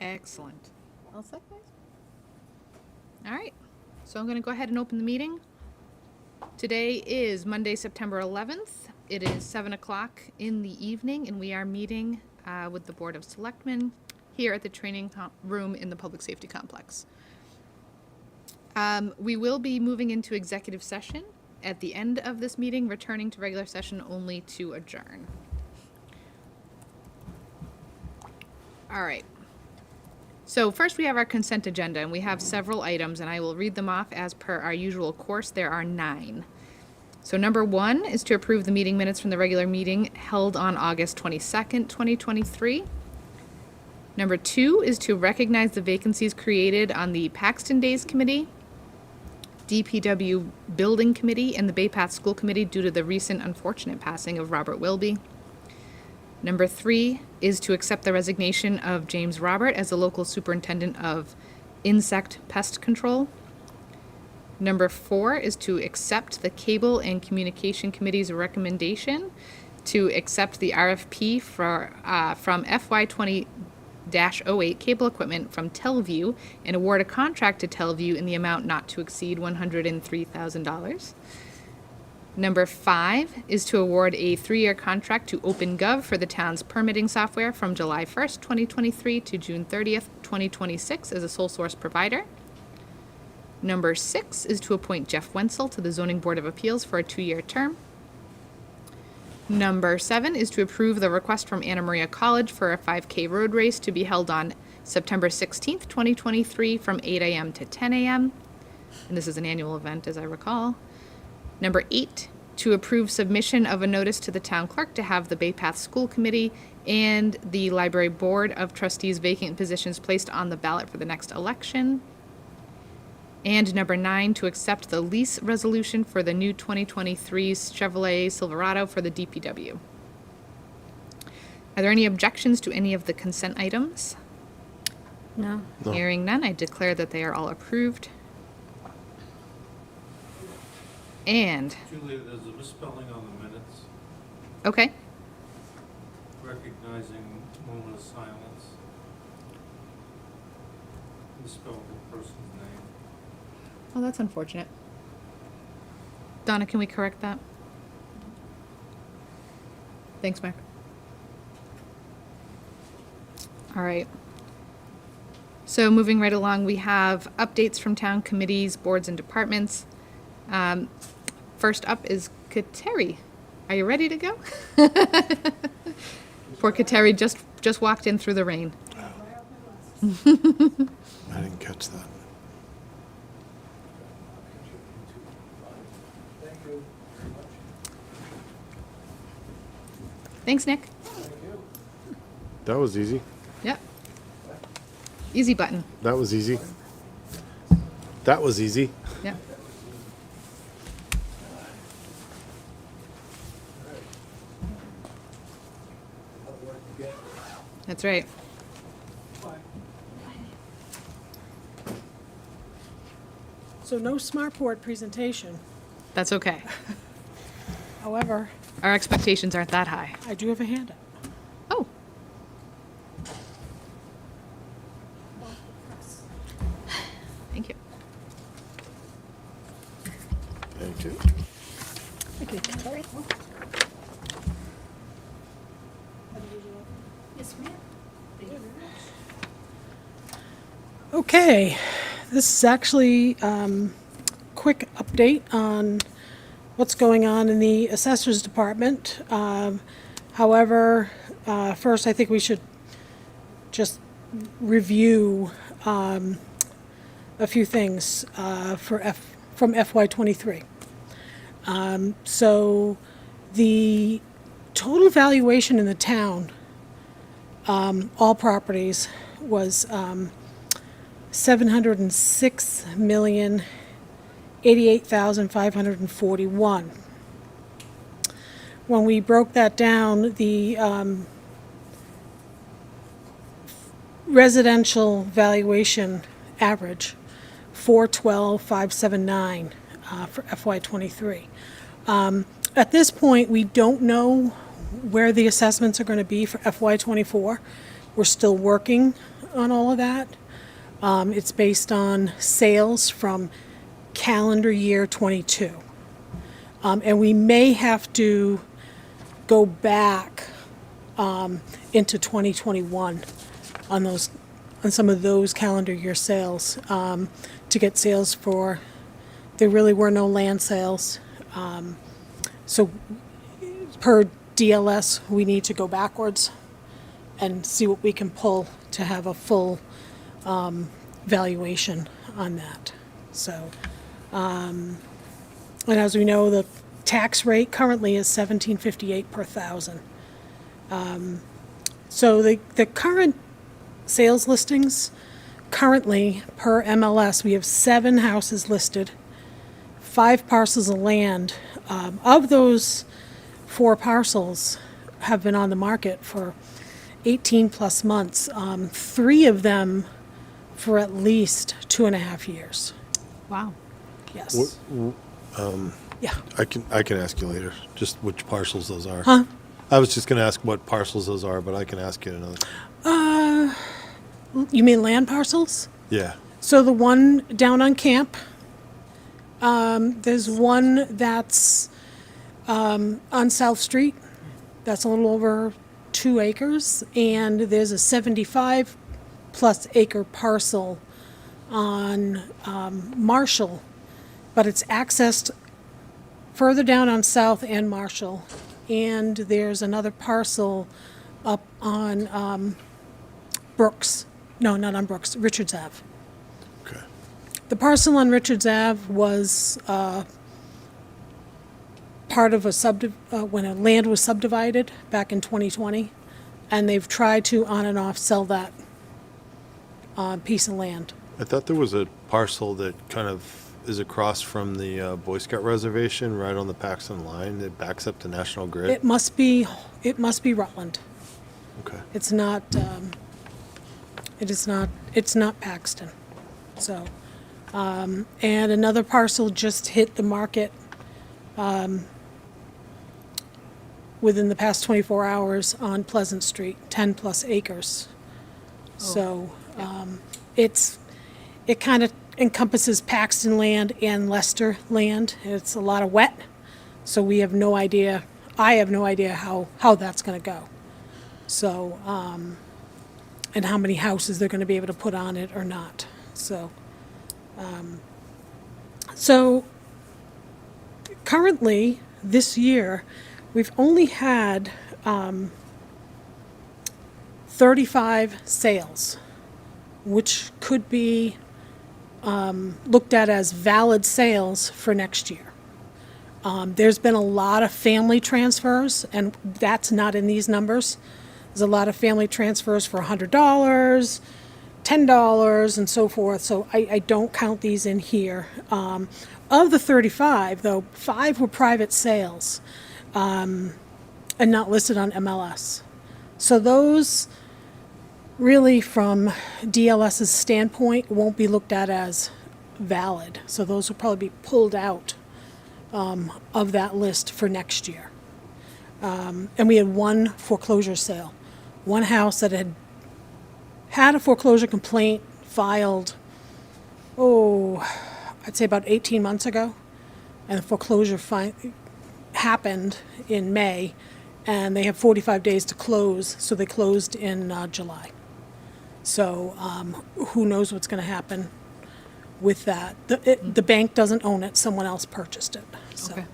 Excellent. All set, guys? All right. So I'm going to go ahead and open the meeting. Today is Monday, September 11th. It is 7 o'clock in the evening, and we are meeting with the Board of Selectmen here at the training room in the Public Safety Complex. We will be moving into executive session at the end of this meeting, returning to regular session only to adjourn. All right. So first we have our consent agenda, and we have several items, and I will read them off as per our usual course. There are 9. So number 1 is to approve the meeting minutes from the regular meeting held on August 22nd, 2023. Number 2 is to recognize the vacancies created on the Paxton Days Committee, DPW Building Committee, and the Bay Path School Committee due to the recent unfortunate passing of Robert Wilby. Number 3 is to accept the resignation of James Robert as the local superintendent of insect pest control. Number 4 is to accept the Cable and Communication Committee's recommendation to accept the RFP for, from FY20-08 cable equipment from Telview and award a contract to Telview in the amount not to exceed $103,000. Number 5 is to award a 3-year contract to OpenGov for the town's permitting software from July 1st, 2023 to June 30th, 2026 as a sole source provider. Number 6 is to appoint Jeff Wenzel to the Zoning Board of Appeals for a 2-year term. Number 7 is to approve the request from Anna Maria College for a 5K road race to be held on September 16th, 2023 from 8 a.m. to 10 a.m. And this is an annual event, as I recall. Number 8, to approve submission of a notice to the town clerk to have the Bay Path School Committee and the Library Board of Trustees vacant positions placed on the ballot for the next election. And number 9, to accept the lease resolution for the new 2023 Chevrolet Silverado for the DPW. Are there any objections to any of the consent items? No. Hearing none, I declare that they are all approved. And, Julia, there's a misspelling on the minutes, okay, recognizing moment of silence. Misspelled the person's name. oh, that's unfortunate. Donna, can we correct that? Thanks, Mark. All right. So moving right along, we have updates from town committees, boards, and departments. First up is Kateri. Are you ready to go? Poor Kateri just walked in through the rain. I didn't catch that. Thanks, Nick. That was easy. Yep. Easy button. That was easy. That was easy. Yep. That's right. So no smart board presentation. That's okay. However, Our expectations aren't that high. I do have a handout. Oh. Thank you. Thank you. Thank you, Terry. Yes, ma'am. Thank you very much. Okay, this is actually quick update on what's going on in the assessors department. However, first I think we should just review a few things from FY23. So the total valuation in the town, all properties, was $706,088,541. When we broke that down, the residential valuation average, 412,579 for FY23. At this point, we don't know where the assessments are going to be for FY24. We're still working on all of that. It's based on sales from calendar year '22. And we may have to go back into 2021 on those, on some of those calendar year sales, to get sales for, there really were no land sales. So per DLS, we need to go backwards and see what we can pull to have a full valuation on that. So, and as we know, the tax rate currently is $17.58 per thousand. So the current sales listings, currently per MLS, we have 7 houses listed, 5 parcels of land. Of those 4 parcels have been on the market for 18+ months, 3 of them for at least 2.5 years. Wow. Yes. Yeah. I can ask you later, just which parcels those are. Huh? I was just gonna ask what parcels those are, but I can ask you another. You mean land parcels? Yeah. So the one down on Camp, there's one that's on South Street, that's a little over 2 acres, and there's a 75+ acre parcel on Marshall, but it's accessed further down on South and Marshall, and there's another parcel up on Brooks. No, not on Brooks, Richards Ave. Okay. The parcel on Richards Ave was part of when a land was subdivided back in 2020, and they've tried to on and off sell that piece of land. I thought there was a parcel that kind of is across from the Boy Scout reservation, right on the Paxton line. It backs up to National Grid. It must be Rutland. Okay. It's not, it's not Paxton. So, and another parcel just hit the market within the past 24 hours on Pleasant Street, 10+ acres. So, it kind of encompasses Paxton land and Leicester land. It's a lot of wet, so we have no idea, I have no idea how that's gonna go. So, and how many houses they're gonna be able to put on it or not, so. So, currently, this year, we've only had 35 sales, which could be looked at as valid sales for next year. There's been a lot of family transfers, and that's not in these numbers. There's a lot of family transfers for $100, $10, and so forth, so I don't count these in here. Of the 35, though, 5 were private sales and not listed on MLS. So those really, from DLS's standpoint, won't be looked at as valid. So those will probably be pulled out of that list for next year. And we had 1 foreclosure sale. 1 house that had a foreclosure complaint filed, I'd say about 18 months ago. And the foreclosure happened in May, and they have 45 days to close, so they closed in July. So who knows what's going to happen with that. The bank doesn't own it, someone else purchased it. So, Okay.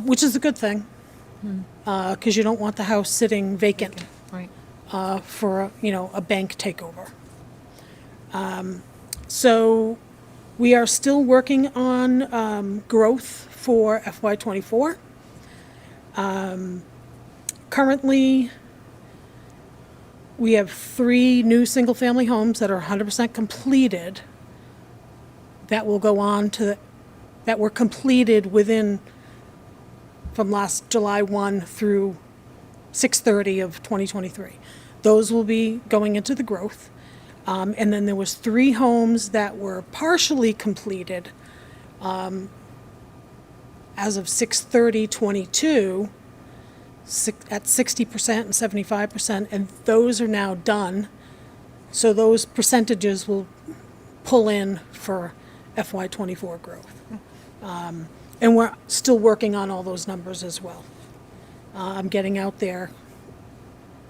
which is a good thing, because you don't want the house sitting vacant Right. for a bank takeover. So we are still working on growth for FY24. Currently, we have 3 new single-family homes that are 100% completed that will go on to, that were completed from last July 1 through 6/30 of 2023. Those will be going into the growth. And then there was 3 homes that were partially completed as of 6/30/22 at 60% and 75%, and those are now done. So those percentages will pull in for FY '24 growth. And we're still working on all those numbers as well. I'm getting out there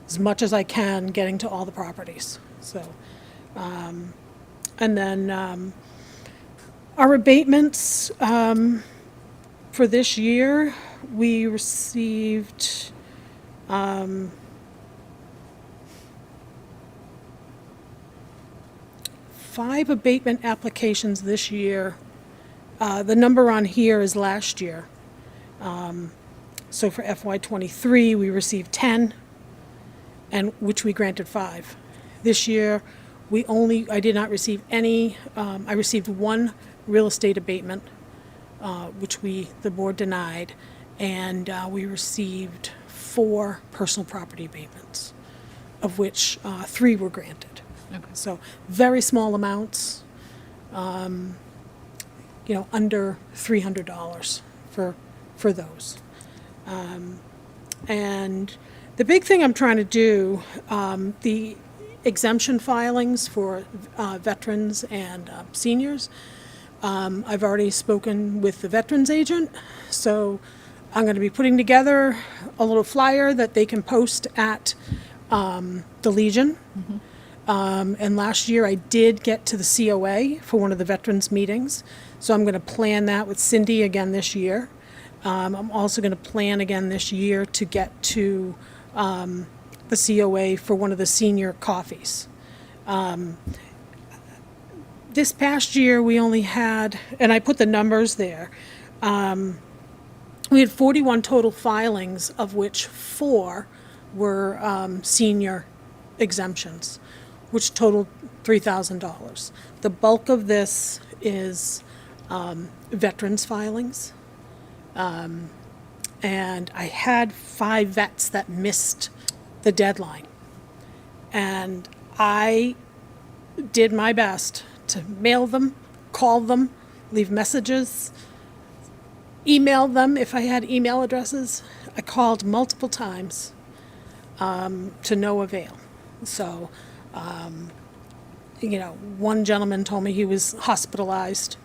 as much as I can, getting to all the properties, so. And then our abatements for this year, we received 5 abatement applications this year. The number on here is last year. So for FY '23, we received 10, and which we granted 5. This year, I did not receive any, I received 1 real estate abatement, which the board denied, and we received 4 personal property abatements, of which 3 were granted. Okay. So very small amounts, under $300 for those. And the big thing I'm trying to do, the exemption filings for veterans and seniors, I've already spoken with the veterans agent, so I'm going to be putting together a little flyer that they can post at the Legion. And last year I did get to the COA for one of the veterans meetings, so I'm going to plan that with Cindy again this year. I'm also going to plan again this year to get to the COA for one of the senior coffees. This past year, we only had, and I put the numbers there, we had 41 total filings, of which 4 were senior exemptions, which totaled $3,000. The bulk of this is veterans filings. And I had 5 vets that missed the deadline. And I did my best to mail them, call them, leave messages, email them if I had email addresses. I called multiple times to no avail. So, one gentleman told me he was hospitalized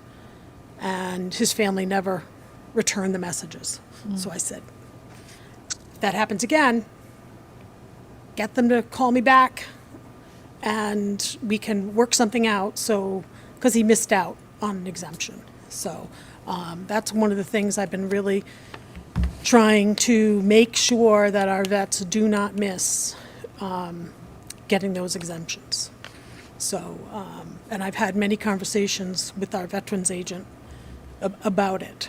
and his family never returned the messages. So I said, if that happens again, get them to call me back and we can work something out, so, because he missed out on an exemption. So that's one of the things I've been really trying to make sure that our vets do not miss getting those exemptions. So, and I've had many conversations with our veterans agent about it.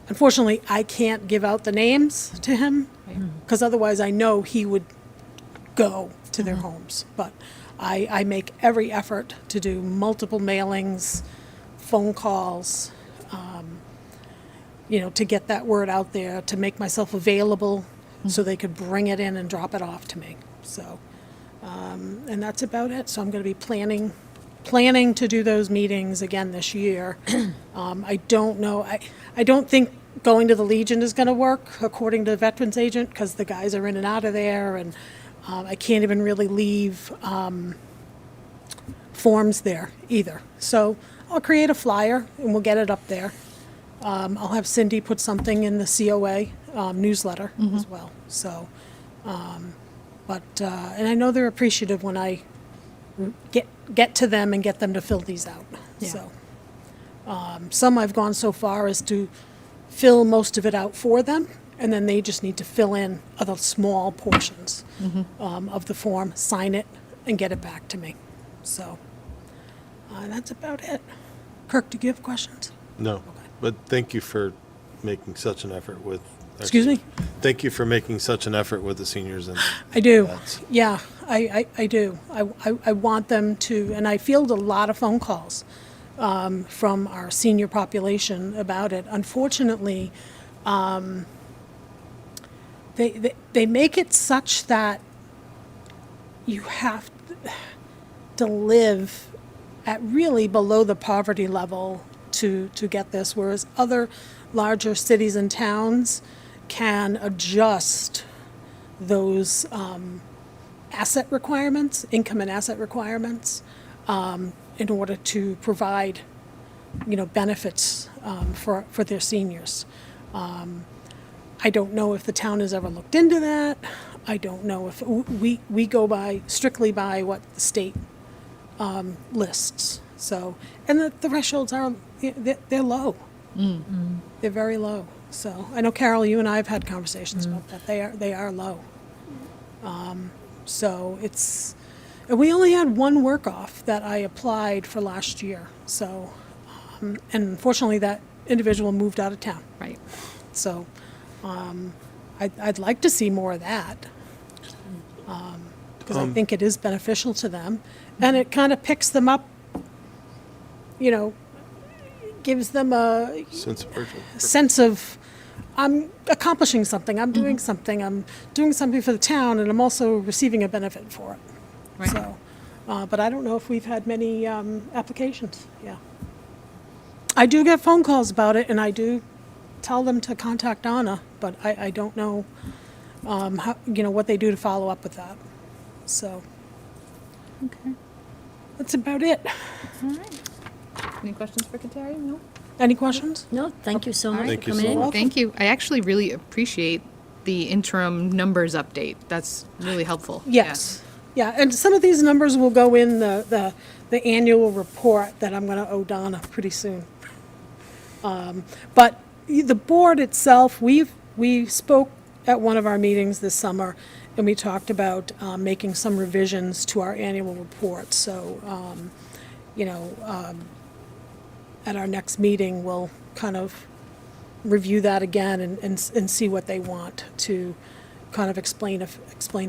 Unfortunately, I can't give out the names to him, because otherwise I know he would go to their homes. But I make every effort to do multiple mailings, phone calls, to get that word out there, to make myself available so they could bring it in and drop it off to me. So, and that's about it. So I'm going to be planning to do those meetings again this year. I don't know, I don't think going to the Legion is going to work, according to the veterans agent, because the guys are in and out of there, and I can't even really leave forms there either. So I'll create a flyer and we'll get it up there. I'll have Cindy put something in the COA newsletter as well. So, and I know they're appreciative when I get to them and get them to fill these out. Yeah. So, some I've gone so far as to fill most of it out for them, and then they just need to fill in other small portions of the form, sign it, and get it back to me. So, that's about it. Kirk, do you have questions? No, but thank you for making such an effort with. Excuse me? Thank you for making such an effort with the seniors and. I do. vets. Yeah, I do. I want them to, and I field a lot of phone calls from our senior population about it. Unfortunately, they make it such that you have to live at really below the poverty level to get this, whereas other larger cities and towns can adjust those asset requirements, income and asset requirements, in order to provide, benefits for their seniors. I don't know if the town has ever looked into that. I don't know if, we go strictly by what the state lists. So, and the thresholds are, they're low. They're very low. So I know, Carol, you and I have had conversations about that. They are low. So it's, and we only had one work-off that I applied for last year. So, and unfortunately, that individual moved out of town. Right. So I'd like to see more of that, because I think it is beneficial to them. And it kind of picks them up, gives them a Sense of urgency. sense of, I'm accomplishing something, I'm doing something for the town, and I'm also receiving a benefit for it. Right. So, but I don't know if we've had many applications, yeah. I do get phone calls about it, and I do tell them to contact Donna, but I don't know, how, what they do to follow up with that. So, Okay. that's about it. All right. Any questions for Kateri? No? Any questions? No, thank you so much Thank for you coming so in. much. Thank you. I actually really appreciate the interim numbers update. That's really helpful. Yes. Yeah, and some of these numbers will go in the annual report that I'm going to owe Donna pretty soon. But the board itself, we spoke at one of our meetings this summer, and we talked about making some revisions to our annual report. So, at our next meeting, we'll kind of review that again and see what they want to kind of explain a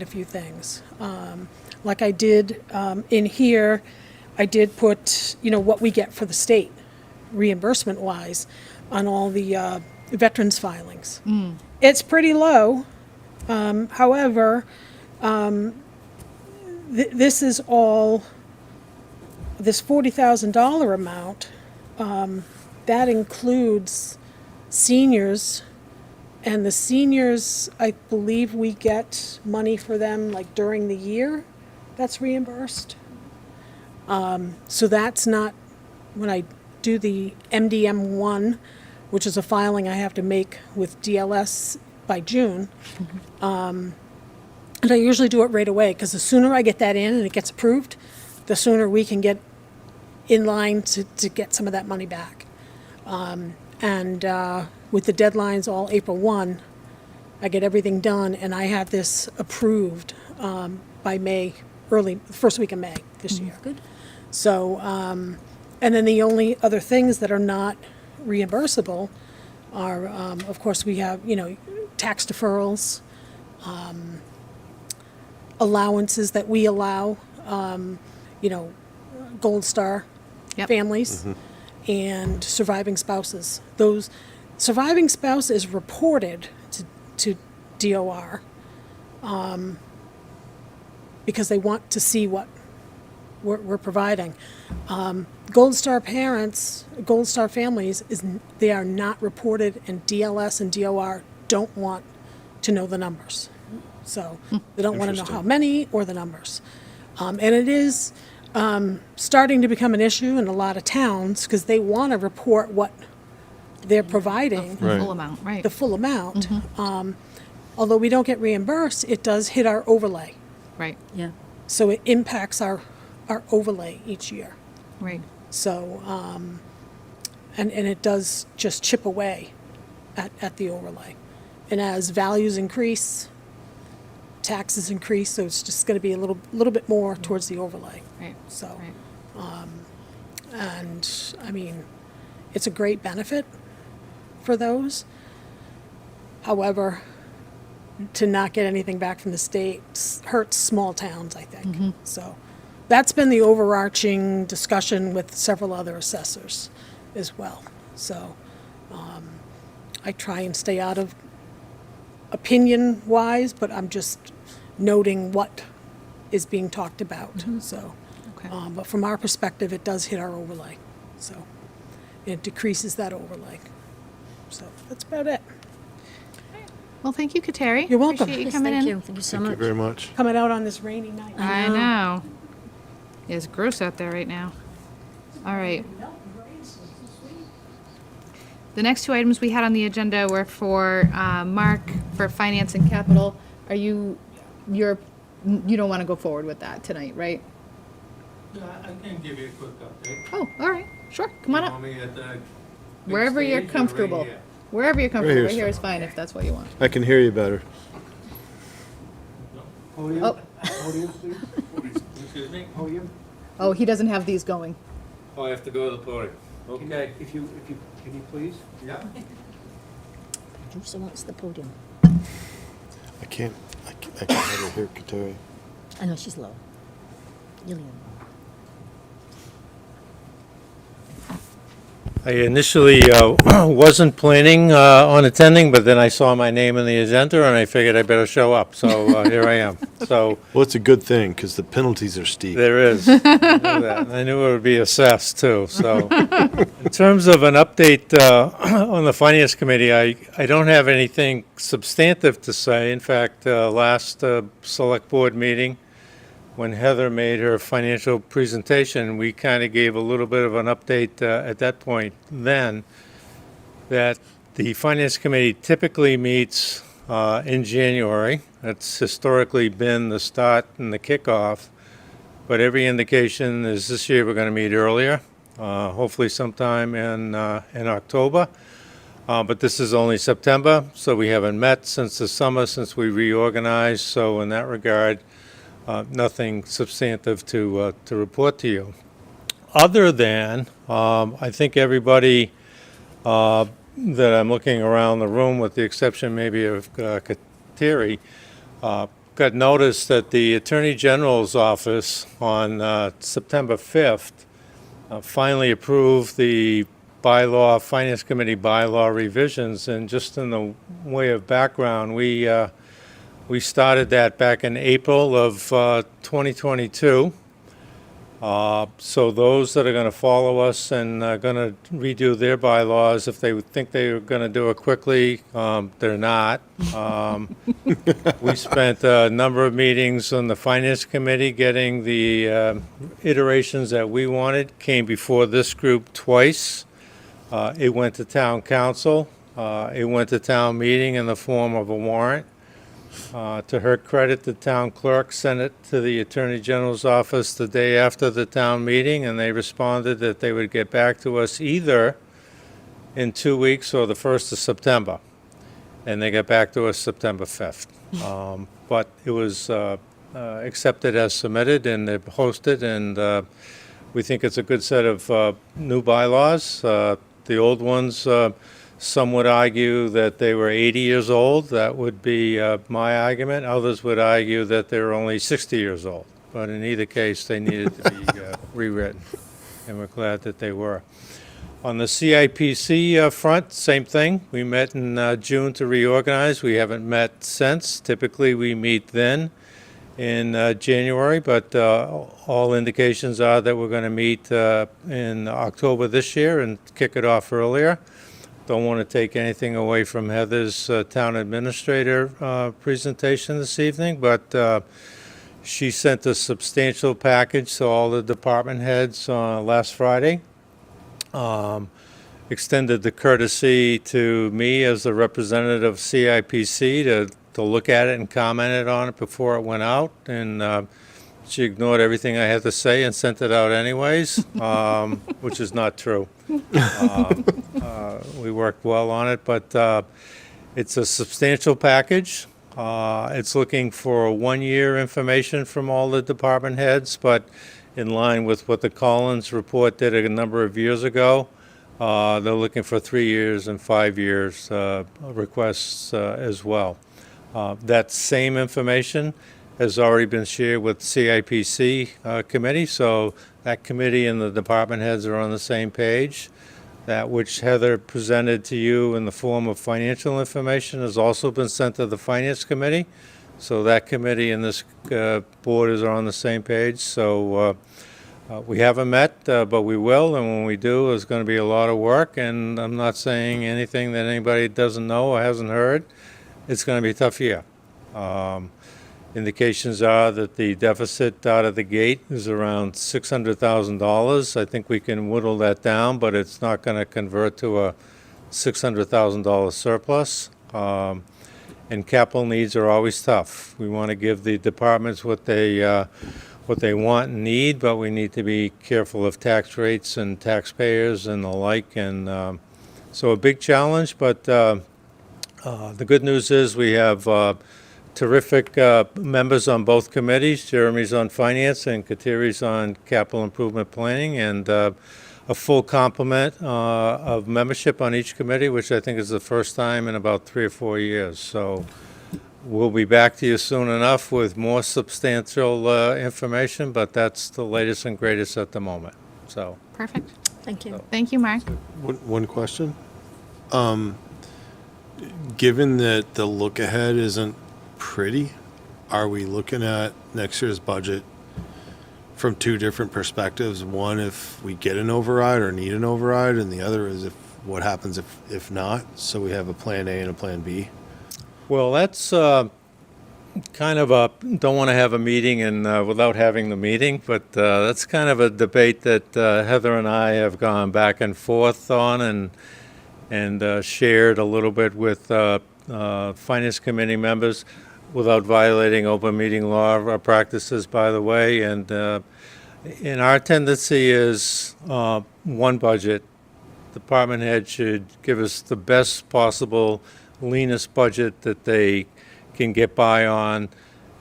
few things. Like I did in here, I did put, what we get for the state reimbursement-wise on all the veterans filings. It's pretty low. However, this is all, this $40,000 amount, that includes seniors, and the seniors, I believe we get money for them like during the year that's reimbursed. So that's not, when I do the MDM1, which is a filing I have to make with DLS by June, and I usually do it right away, because the sooner I get that in and it gets approved, the sooner we can get in line to get some of that money back. And with the deadlines all April 1, I get everything done, and I had this approved by May, first week of May this year. Good. So, and then the only other things that are not reimbursable are, of course, we have, tax deferrals, allowances that we allow, Gold Star Yep. families, and surviving spouses. Those surviving spouse is reported to DOR because they want to see what we're providing. Gold Star parents, Gold Star families, they are not reported, and DLS and DOR don't want to know the numbers. So they don't want to know how many or the numbers. And it is starting to become an issue in a lot of towns, because they want to report what they're providing, The full amount, right. the full amount. Although we don't get reimbursed, it does hit our overlay. Right, Yeah. So it impacts our overlay each year. right. So, and it does just chip away at the overlay. And as values increase, taxes increase, so it's just gonna be a little bit more towards the overlay. Right. So, Right. and, I mean, it's a great benefit for those. However, to not get anything back from the state hurts small towns, I think. So that's been the overarching discussion with several other assessors as well. So I try and stay out of opinion-wise, but I'm just noting what is being talked about. So, Okay. but from our perspective, it does hit our overlay. So it decreases that overlay. So that's about it. Well, thank you, Kateri. You're welcome. Appreciate you Yes, coming thank in. you. Thank you so Thank you much. very much. Coming out on this rainy night. I know. It's gross out there right now. All right. The next two items we had on the agenda were for Mark for finance and capital. You don't want to go forward with that tonight, right? Yeah, I can give you a quick update. Oh, all right. Sure. Come on You up. want me at the big Wherever you're stage or right comfortable. here? Wherever you're comfortable. here's Right here is fine if that's what you want. I can hear you better. Podium? Oh. Podium, please? Excuse me? Podium? Oh, he doesn't have these going. Oh, I have to go to the podium. Okay. Can you please? Yeah. Producer wants the podium. I can't hardly hear Kateri. I know she's low. Gillian. I initially wasn't planning on attending, but then I saw my name in the agenda and I figured I better show up. So here I am. So Well, it's a good thing because the penalties are steep. there is. I knew that. And I knew it would be assessed too. So in terms of an update on the Finance Committee, I don't have anything substantive to say. In fact, last Select Board meeting, when Heather made her financial presentation, we kind of gave a little bit of an update at that point then, that the Finance Committee typically meets in January. That's historically been the start and the kickoff, but every indication is this year we're going to meet earlier, hopefully sometime in October. But this is only September, so we haven't met since the summer, since we reorganized. So in that regard, nothing substantive to report to you. Other than, I think everybody that I'm looking around the room, with the exception maybe of Kateri, got notice that the Attorney General's office on September 5th finally approved the Finance Committee bylaw revisions. And just in the way of background, we started that back in April of 2022. So those that are going to follow us and are going to redo their bylaws, if they would think they were going to do it quickly, they're not. We spent a number of meetings on the Finance Committee getting the iterations that we wanted. Came before this group twice. It went to Town Council. It went to Town Meeting in the form of a warrant. To her credit, the town clerk sent it to the Attorney General's office the day after the town meeting, and they responded that they would get back to us either in 2 weeks or the 1st of September. And they got back to us September 5th. But it was accepted as submitted, and they're posted, and we think it's a good set of new bylaws. The old ones, some would argue that they were 80 years old. That would be my argument. Others would argue that they were only 60 years old. But in either case, they needed to be rewritten, and we're glad that they were. On the CIPC front, same thing. We met in June to reorganize. We haven't met since. Typically, we meet then in January, but all indications are that we're going to meet in October this year and kick it off earlier. Don't want to take anything away from Heather's town administrator presentation this evening, but she sent a substantial package to all the department heads last Friday. Extended the courtesy to me as the representative of CIPC to look at it and commented on it before it went out, and she ignored everything I had to say and sent it out anyways, which is not true. We worked well on it, but it's a substantial package. It's looking for 1-year information from all the department heads, but in line with what the Collins report did a number of years ago, they're looking for 3 years and 5 years requests as well. That same information has already been shared with CIPC committee, so that committee and the department heads are on the same page. That which Heather presented to you in the form of financial information has also been sent to the Finance Committee, so that committee and this board are on the same page. So we haven't met, but we will, and when we do, it's going to be a lot of work, and I'm not saying anything that anybody doesn't know or hasn't heard. it's going to be a tough year. Indications are that the deficit out of the gate is around $600,000. I think we can whittle that down, but it's not going to convert to a $600,000 surplus. And capital needs are always tough. We want to give the departments what they want and need, but we need to be careful of tax rates and taxpayers and the like. And so a big challenge, but the good news is we have terrific members on both committees. Jeremy's on finance and Kateri's on capital improvement planning, and a full complement of membership on each committee, which I think is the first time in about 3 or 4 years. So we'll be back to you soon enough with more substantial information, but that's the latest and greatest at the moment. So Perfect. Thank you. Thank you, Mark. One question. Given that the look ahead isn't pretty, are we looking at next year's budget from 2 different perspectives? One, if we get an override or need an override, and the other is what happens if not, so we have a plan A and a plan B. well, that's kind of a, don't want to have a meeting and without having the meeting, but that's kind of a debate that Heather and I have gone back and forth on and shared a little bit with Finance Committee members without violating open meeting law practices, by the way. And our tendency is one budget. Department head should give us the best possible, leanest budget that they can get by on.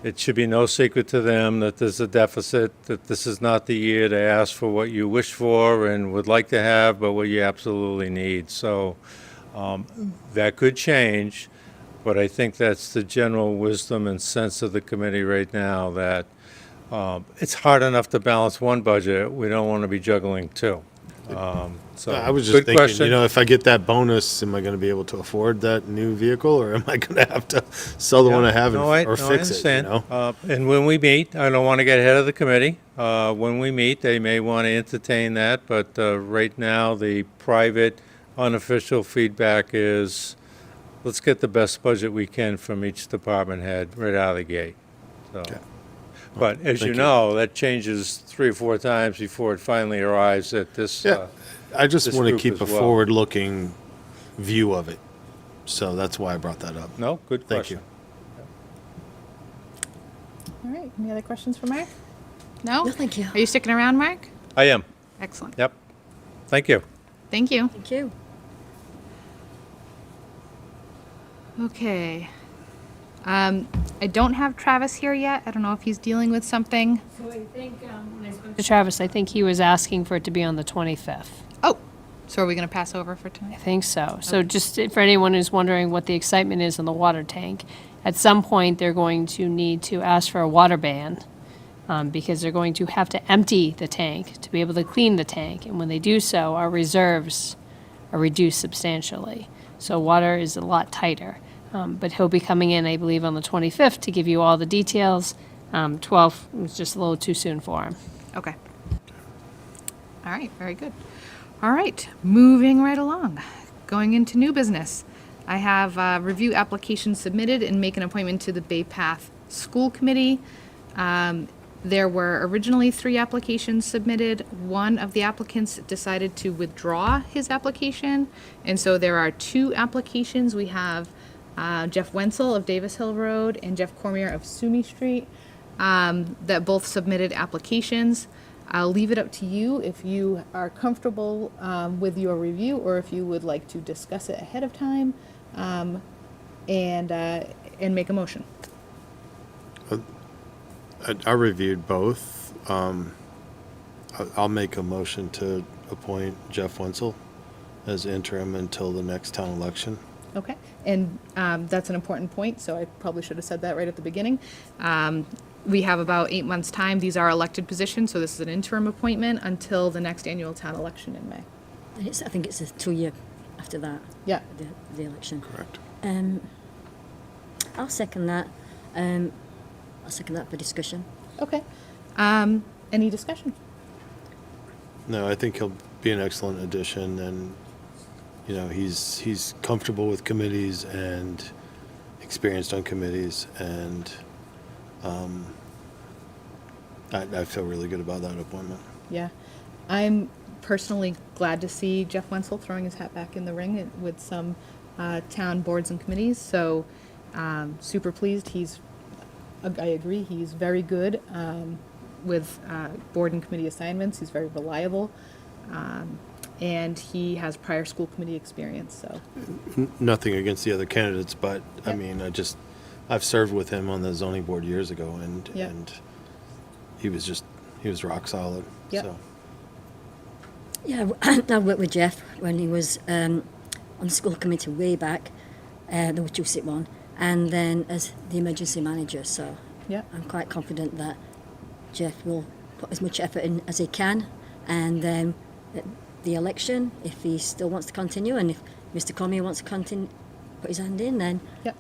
It should be no secret to them that there's a deficit, that this is not the year to ask for what you wish for and would like to have, but what you absolutely need. So that could change, but I think that's the general wisdom and sense of the committee right now, that it's hard enough to balance one budget. We don't want to be juggling 2. So I was just good thinking, question. if I get that bonus, am I going to be able to afford that new vehicle, or am I going to have to sell the one I have or fix it? understand. And when we meet, I don't want to get ahead of the committee. When we meet, they may want to entertain that, but right now, the private, unofficial feedback is, let's get the best budget we can from each department head right out of the gate. So, but as you thank you. know, that changes 3 or 4 times before it finally arrives at this. Yeah, I just this want to group keep as a well. forward-looking view of it, so that's why I brought that up. No, good Thank question. All right. Any other questions for Mark? No? No, thank you. Are you sticking around, Mark? I am. Excellent. Yep. Thank you. Thank you. Thank you. Okay. I don't have Travis here yet. I don't know if he's dealing with something. So I think, when I spoke to Travis, I think he was asking for it to be on the 25th. Oh, so are we going to pass over for I tonight? think so. So just for anyone who's wondering what the excitement is on the water tank, at some point, they're going to need to ask for a water ban, because they're going to have to empty the tank to be able to clean the tank. And when they do so, our reserves are reduced substantially. So water is a lot tighter. But he'll be coming in, I believe, on the 25th to give you all the details. 12th was just a little too soon for him. Okay. All right, very good. All right, moving right along. Going into new business. I have review applications submitted and make an appointment to the Bay Path School Committee. There were originally 3 applications submitted. One of the applicants decided to withdraw his application, and so there are 2 applications. We have Jeff Wenzel of Davis Hill Road and Jeff Cormier of Sumi Street that both submitted applications. I'll leave it up to you if you are comfortable with your review, or if you would like to discuss it ahead of time and make a motion. I reviewed both. I'll make a motion to appoint Jeff Wenzel as interim until the next town election. Okay, and that's an important point, so I probably should have said that right at the beginning. We have about 8 months' time. These are elected positions, so this is an interim appointment until the next annual town election in May. I think it's a 2-year after that, Yeah. the election. Correct. I'll second that. I'll second that for discussion. Okay. Any discussion? No, I think he'll be an excellent addition, and he's comfortable with committees and experienced on committees, and I feel really good about that appointment. Yeah. I'm personally glad to see Jeff Wenzel throwing his hat back in the ring with some town boards and committees. So super pleased. I agree, he's very good with board and committee assignments. He's very reliable. And he has prior school committee experience, so. Nothing against the other candidates, but I Yep. mean, I've served with him on the zoning board years ago, and Yep. he was rock solid. Yep. So Yeah, I worked with Jeff when he was on the school committee way back, the Wachusett one, and then as the emergency manager. So Yeah. I'm quite confident that Jeff will put as much effort in as he can, and then at the election, if he still wants to continue, and if Mr. Comey wants to continue, put his hand in, then Yep.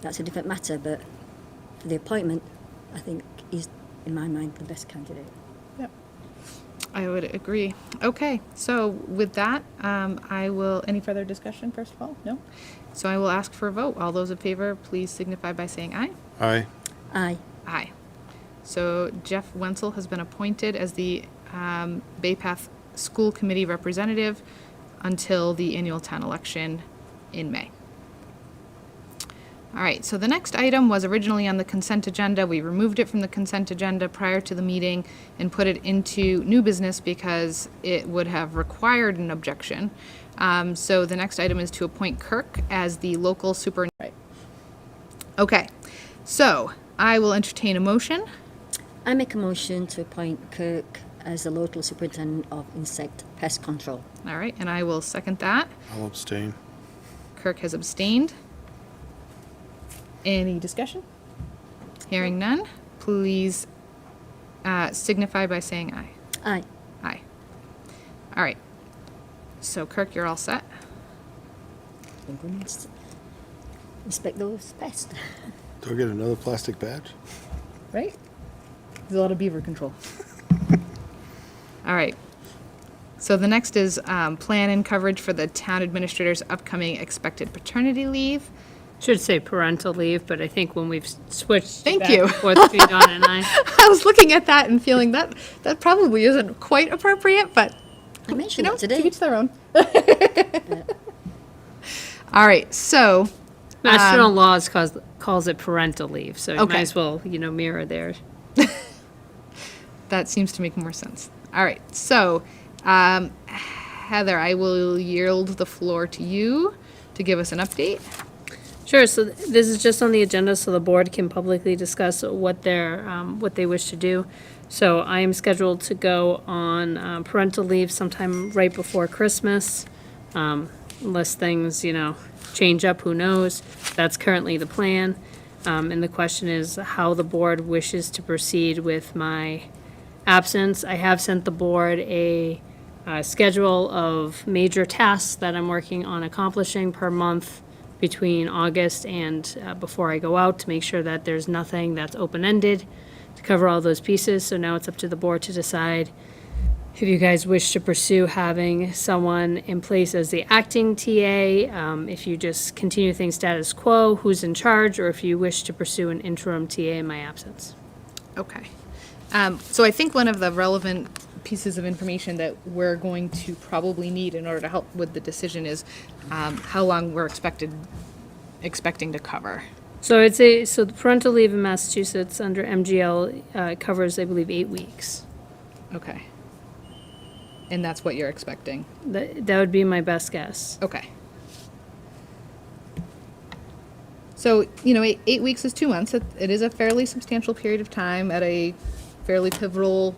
that's a different matter. But for the appointment, I think he's, in my mind, the best candidate. Yep. I would agree. Okay, so with that, any further discussion first of all? No? So I will ask for a vote. All those in favor, please signify by saying aye. aye. Aye. Aye. So Jeff Wenzel has been appointed as the Bay Path School Committee representative until the annual town election in May. All right, so the next item was originally on the consent agenda. We removed it from the consent agenda prior to the meeting and put it into new business because it would have required an objection. So the next item is to appoint Kirk as the local super. Right. Okay, so I will entertain a motion. I make a motion to appoint Kirk as the local superintendent of insect pest control. All right, and I will second that. I'll abstain. Kirk has abstained. Any discussion? Hearing none, please signify by saying aye. Aye. Aye. All right. So Kirk, you're all set. I'm going to inspect those pests. Do I get another plastic badge? Right? There's a lot of beaver control. All right. So the next is plan and coverage for the town administrator's upcoming expected paternity leave. Should say parental leave, but I think when we've switched Thank back you. and forth between Donna and I, I was looking at that and feeling that probably isn't quite appropriate, but I mentioned that today. to each their own. All right, so Mass General Laws calls it parental leave, so you Okay. might as well, mirror theirs. that seems to make more sense. All right, so Heather, I will yield the floor to you to give us an update. Sure, so this is just on the agenda so the board can publicly discuss what they wish to do. So I am scheduled to go on parental leave sometime right before Christmas, unless things, change up, who knows? That's currently the plan. And the question is how the board wishes to proceed with my absence. I have sent the board a schedule of major tasks that I'm working on accomplishing per month between August and before I go out, to make sure that there's nothing that's open-ended, to cover all those pieces. So now it's up to the board to decide if you guys wish to pursue having someone in place as the acting TA, if you just continue things status quo, who's in charge, or if you wish to pursue an interim TA in my absence. Okay. So I think one of the relevant pieces of information that we're going to probably need in order to help with the decision is how long we're expecting to cover. So I'd say, so the parental leave in Massachusetts under MGL covers, I believe, 8 weeks. Okay. And that's what you're expecting? That would be my best guess. Okay. So, 8 weeks is 2 months. It is a fairly substantial period of time at a fairly pivotal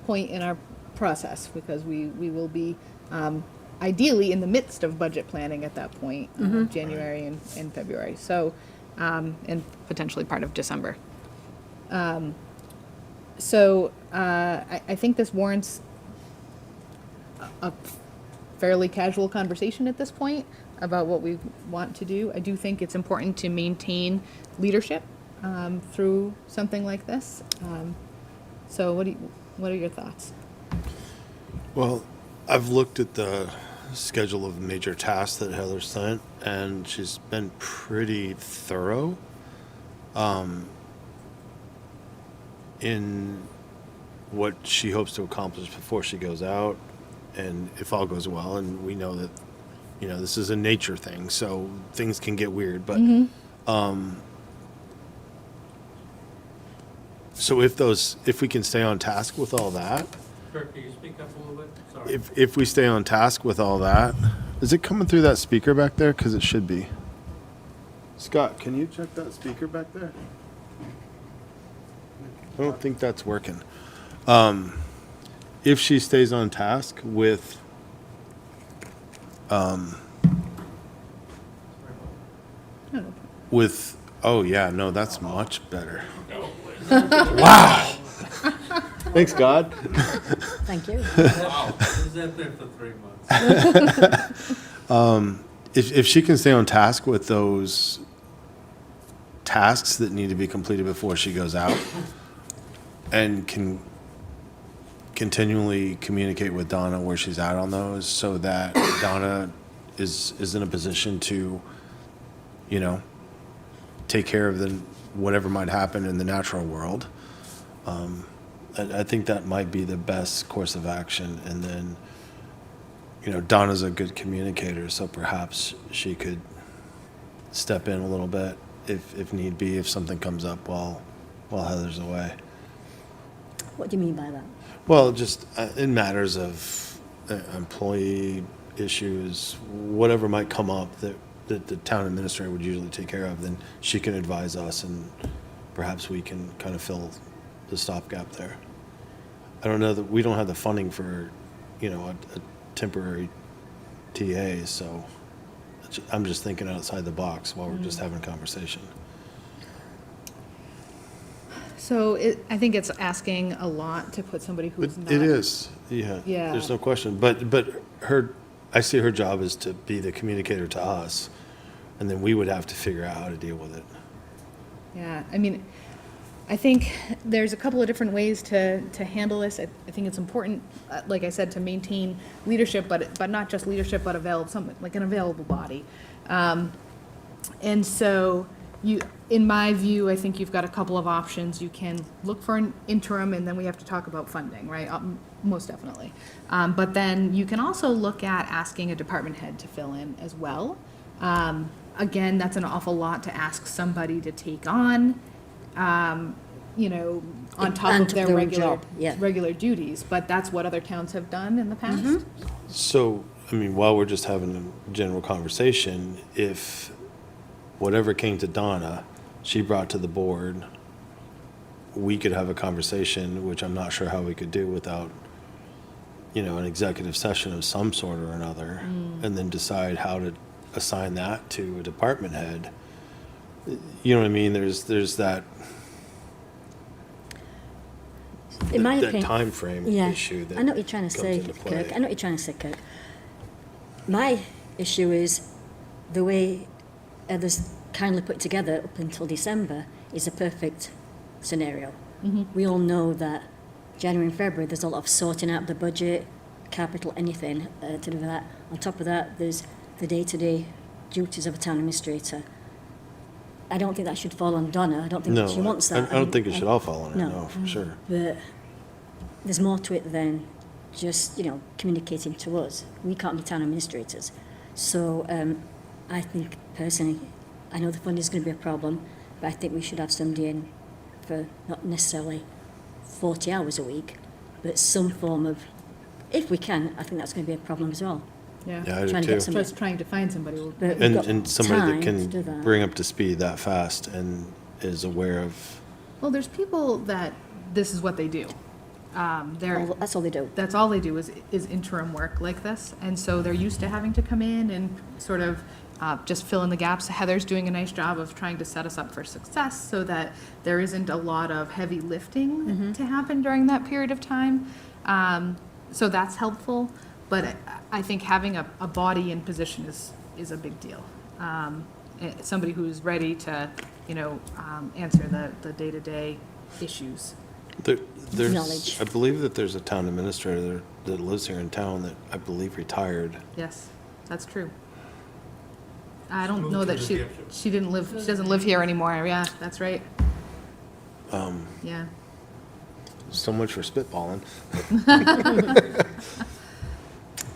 point in our process, because we will be ideally in the midst of budget planning at that point, January and February. So, and potentially part of December. So I think this warrants a fairly casual conversation at this point about what we want to do. I do think it's important to maintain leadership through something like this. So what are your thoughts? Well, I've looked at the schedule of major tasks that Heather sent, and she's been pretty thorough in what she hopes to accomplish before she goes out, and if all goes well, and we know that, you know, this is a nature thing, so things can get weird, but so if we can stay on task with all that, Kirk, can you speak up a little bit? Sorry. if we stay on task with all that, is it coming through that speaker back there? Because it should be. Scott, can you check that speaker back there? I don't think that's working. If she stays on task with, oh yeah, no, that's much better. Wow. Thanks, God. Thank you. Wow, who's that been for 3 months? If she can stay on task with those tasks that need to be completed before she goes out, and can continually communicate with Donna where she's at on those, so that Donna is in a position to, you know, take care of whatever might happen in the natural world. I think that might be the best course of action. And then, you know, Donna's a good communicator, so perhaps she could step in a little bit if need be, if something comes up while Heather's away. What do you mean by that? Well, just in matters of employee issues, whatever might come up that the town administrator would usually take care of, then she can advise us, and perhaps we can kind of fill the stopgap there. I don't know that we don't have the funding for, you know, a temporary TA, so I'm just thinking outside the box while we're just having a conversation. So I think it's asking a lot to put somebody who's not. It is, yeah. Yeah. There's no question. But I see her job is to be the communicator to us, and then we would have to figure out how to deal with it. Yeah, I mean, I think there's a couple of different ways to handle this. I think it's important, like I said, to maintain leadership, but not just leadership, but like an available body. And so in my view, I think you've got a couple of options. You can look for an interim, and then we have to talk about funding, right? Most definitely. But then you can also look at asking a department head to fill in as well. Again, that's an awful lot to ask somebody to take on, you know, on top And of their their own regular, job, yeah. regular duties. But that's what other towns have done in the past. So, I mean, while we're just having a general conversation, if whatever came to Donna, she brought to the board, we could have a conversation, which I'm not sure how we could do without, you know, an executive session of some sort or another, and then decide how to assign that to a department head. You know what I mean? There's that In my that opinion, time frame yeah, issue that I know what you're trying to comes say, into play. Kirk. I know what you're trying to say, Kirk. My issue is the way others kindly put together up until December is a perfect scenario. We all know that January and February there's a lot of sorting out the budget, capital, anything to do with that. On top of that, there's the day-to-day duties of a town administrator. I don't think that should fall on Donna. I don't think No, she wants that. I don't think it should all fall on her, no. no, for sure. But there's more to it than just, you know, communicating to us. We can't be town administrators. So I think personally, I know the funding is going to be a problem, but I think we should have somebody in for not necessarily 40 hours a week, but some form of, if we can, I think that's going to be a problem as well. Yeah. Yeah, I do Trying to get too. some- Just trying to find somebody. But we've got And somebody time that to do can that. bring up to speed that fast and is aware of, Well, there's people that this is what they do. They're That's all they do. that's all they do is interim work like this, and so they're used to having to come in and sort of just fill in the gaps. Heather's doing a nice job of trying to set us up for success so that there isn't a lot of heavy lifting to happen during that period of time. So that's helpful, but I think having a body in position is a big deal. Somebody who's ready to, you know, answer the day-to-day issues. There's, Knowledge. I believe that there's a town administrator that lives here in town that I believe retired. Yes, that's true. I don't Moved know to that New she Hampshire. she doesn't live here anymore. Yeah, that's right. Yeah. So much for spitballing.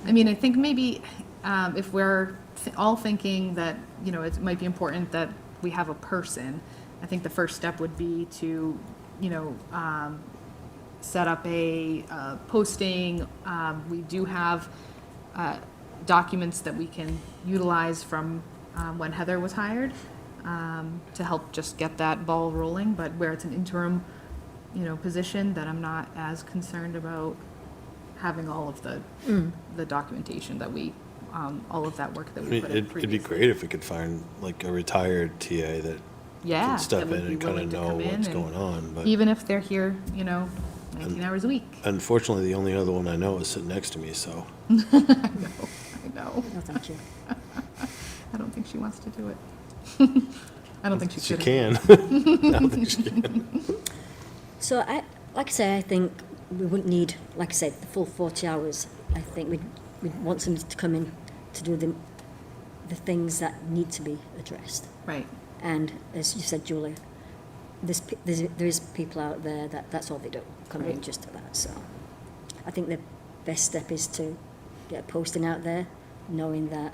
I mean, I think maybe if we're all thinking that, you know, it might be important that we have a person, I think the first step would be to, you know, set up a posting. We do have documents that we can utilize from when Heather was hired to help just get that ball rolling, but where it's an interim, you know, position, that I'm not as concerned about having all of the documentation that we, all of that work that I we mean, put in it'd be previously. great if we could find like a retired TA that Yeah, can step that would in be and kind willing of to know come in what's and going on, but even if they're here, you know, 19 hours a week. unfortunately, the only other one I know is sitting next to me, so. I know. No, thank you. I don't think she wants to do it. I don't think she She could. can. I don't think she can. So like I say, I think we wouldn't need, like I said, the full 40 hours. I think we'd want somebody to come in to do the things that need to be addressed. Right. And as you said, Julia, there is people out there that's all they do, come in Right. just to that. So I think the best step is to get a posting out there, knowing that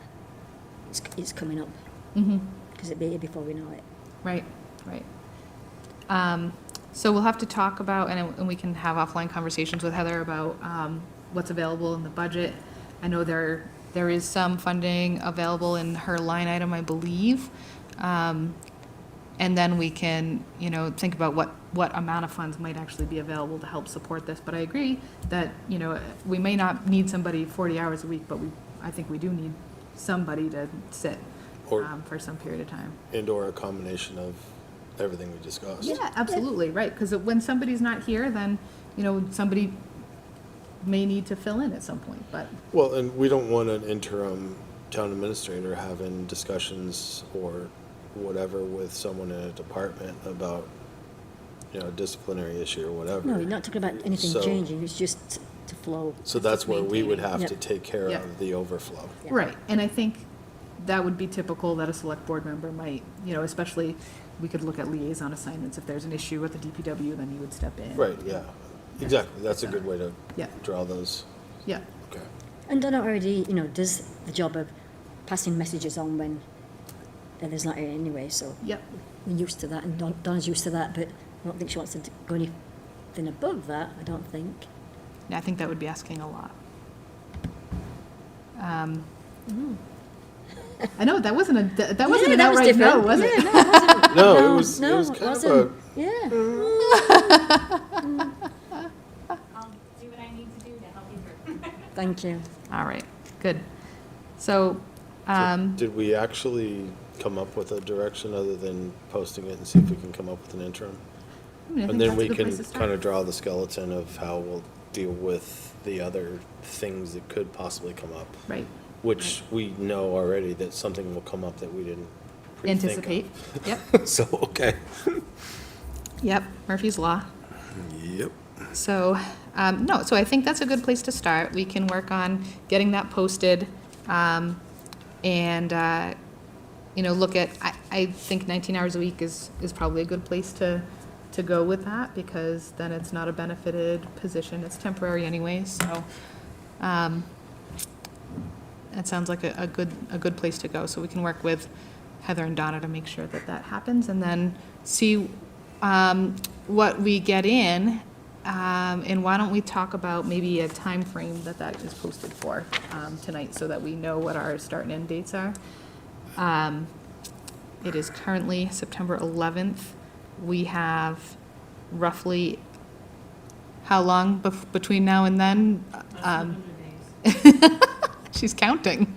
it's coming up. Because it'll be here before we know it. Right, right. So we'll have to talk about, and we can have offline conversations with Heather about what's available in the budget. I know there is some funding available in her line item, I believe. And then we can, you know, think about what amount of funds might actually be available to help support this. But I agree that, you know, we may not need somebody 40 hours a week, but I think we do need somebody to sit Or- for some period of time. And/or a combination of everything we discussed. Yeah, absolutely, right, because when somebody's not here, then, you know, somebody may need to fill in at some point, but, Well, and we don't want an interim town administrator having discussions or whatever with someone in a department about, you know, a disciplinary issue or whatever. No, you're not talking about anything So- changing, it's just to flow. So that's where we would have Yep. to take care Yep. of the overflow. Yeah. right, and I think that would be typical that a select board member might, you know, especially, we could look at liaison assignments, if there's an issue with the DPW, then you would step in. Right, yeah, exactly, that's a good way to Yeah. draw those, Yeah, okay. And Donna already, does the job of passing messages on when there's not here anyway, so yep, we're used to that, and Donna's used to that, but I don't think she wants to go anything above that, I don't think. yeah, I think that would be asking a lot. I know, that wasn't an that was outright no, different. was it? Yeah, no, it wasn't. No, it was no, kind it of wasn't. a, Yeah. I'll do what I need to do to help you through. Thank you. All right, good. So, did we actually come up with a direction other than posting it and see if we can come up with an interim? I mean, I think And then that's a we good can place to start. kind of draw the skeleton of how we'll deal with the other things that could possibly come up. Right, Which we know already that something will come up that we didn't pre-think of. anticipate, yep, So, okay. yep, Murphy's Law. Yep. So, no, so I think that's a good place to start. We can work on getting that posted, and, you know, look at, I think 19 hours a week is probably a good place to go with that, because then it's not a benefited position, it's temporary anyways, so, that sounds like a good place to go. So we can work with Heather and Donna to make sure that that happens, and then see what we get in, and why don't we talk about maybe a time frame that is posted for tonight, so that we know what our start and end dates are. It is currently September 11th. We have roughly, how long between now and then? She's counting.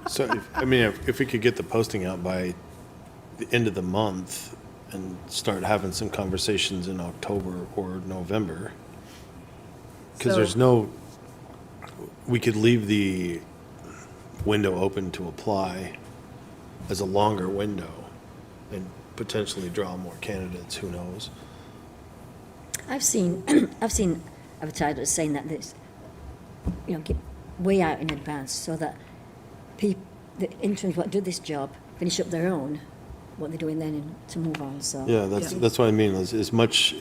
So, if we could get the posting out by the end of the month and start having some conversations in October or November. Because So- we could leave the window open to apply as a longer window and potentially draw more candidates, who knows? I've seen, I've seen advertisers saying that this, get way out in advance so that the interns what do this job finish up their own, what they're doing then and to move on, so. Yeah, that's what I mean, is as much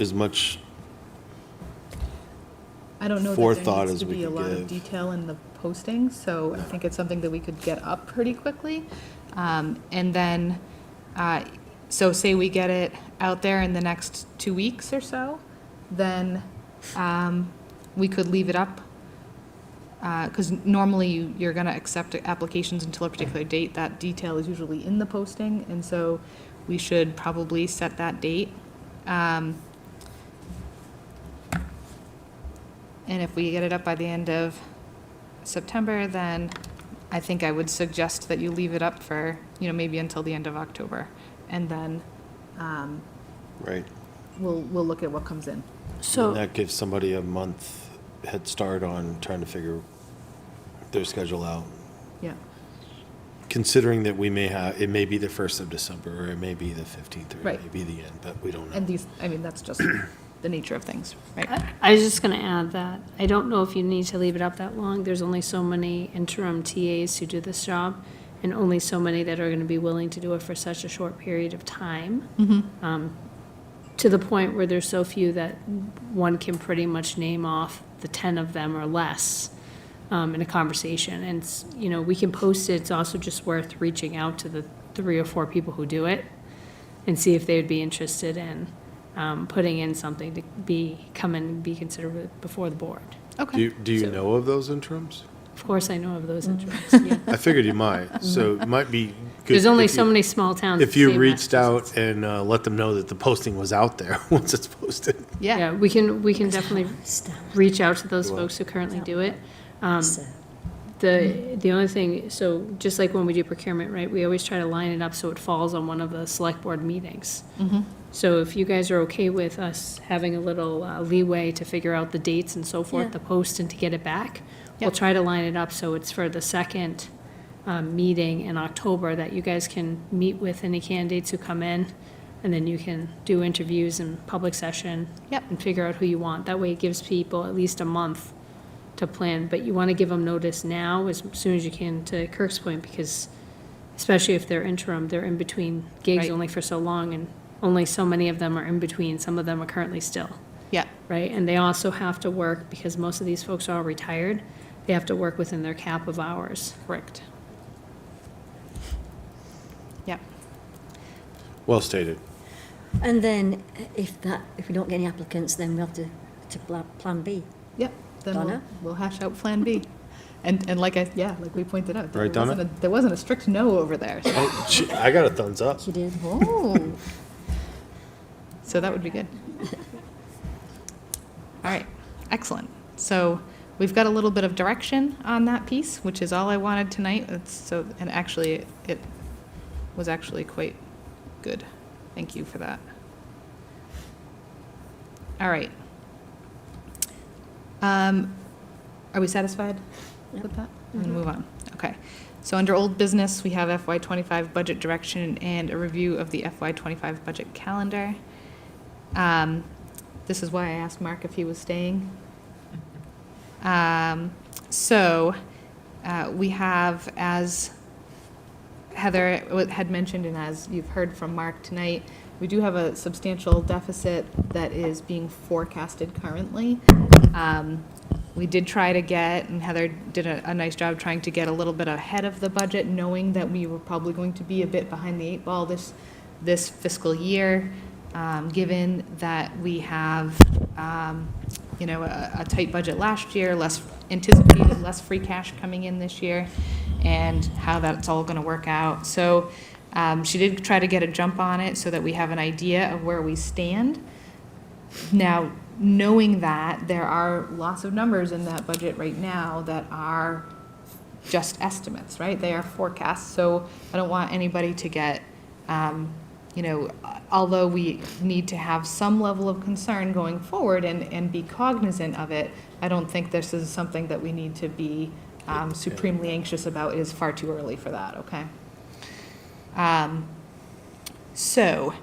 I don't know that forethought there needs as to we be a could lot of give. detail in the posting, so I think it's something that we could get up pretty quickly. And then, so say we get it out there in the next 2 weeks or so, then we could leave it up. Because normally you're gonna accept applications until a particular date. That detail is usually in the posting, and so we should probably set that date. And if we get it up by the end of September, then I think I would suggest that you leave it up for, maybe until the end of October. And then Right. we'll look at what comes in. And So, that gives somebody a month head start on trying to figure their schedule out. Yeah. Considering that it may be the 1st of December, or it may be the 15th, or Right. it may be the end, but we don't know. And that's just the nature of things, right? I was just going to add that I don't know if you need to leave it up that long. There's only so many interim TAs who do this job, and only so many that are going to be willing to do it for such a short period of time. To the point where there's so few that one can pretty much name off the 10 of them or less in a conversation. And, we can post it. It's also just worth reaching out to the 3 or 4 people who do it and see if they would be interested in putting in something to come and be considered before the board. Okay. Do you know of those interims? Of course, I know of those interests, yeah. I figured you might, so it might be good. There's only if so you- many small towns. If in you state reached Massachusetts. out and let them know that the posting was out there once it's posted. Yeah. Yeah, we can definitely reach out to those folks who currently do it. So, The only thing, so just like when we do procurement, right, we always try to line it up so it falls on one of the select board meetings. So if you guys are okay with us having a little leeway to figure out the dates and so forth, Yeah. the post and to get it back, we'll Yep. try to line it up so it's for the second meeting in October that you guys can meet with any candidates who come in, and then you can do interviews and public session. Yep. And figure out who you want. That way it gives people at least a month to plan, but you want to give them notice now as soon as you can, to Kirk's point, because especially if they're interim, they're in between gigs Right. only for so long, and only so many of them are in between. Some of them are currently still, Yeah. right? And they also have to work, because most of these folks are all retired, they have to work within their cap of hours. Correct. Yeah. Well stated. and then if we don't get any applicants, then we have to plan B. Yep. Then Donna? we'll hash out Plan B. And like we pointed out, Right, Donna? there wasn't a strict no over there. So, Oh, I got a thumbs up. She did. oh. So that would be good. All right, excellent. So we've got a little bit of direction on that piece, which is all I wanted tonight. And actually, it was actually quite good. Thank you for that. All right. Are we satisfied with that? I'm gonna move on. Okay. So under old business, we have FY25 budget direction and a review of the FY25 budget calendar. This is why I asked Mark if he was staying. So we have, as Heather had mentioned and as you've heard from Mark tonight, we do have a substantial deficit that is being forecasted currently. We did try to get, and Heather did a nice job trying to get a little bit ahead of the budget, knowing that we were probably going to be a bit behind the 8 ball this fiscal year, given that we have, a tight budget last year, less anticipated, less free cash coming in this year, and how that's all going to work out. So she did try to get a jump on it so that we have an idea of where we stand. Now, knowing that there are lots of numbers in that budget right now that are just estimates, right? They are forecasts. So I don't want anybody to get, although we need to have some level of concern going forward and be cognizant of it, I don't think this is something that we need to be supremely anxious about. It is far too early for that, okay? So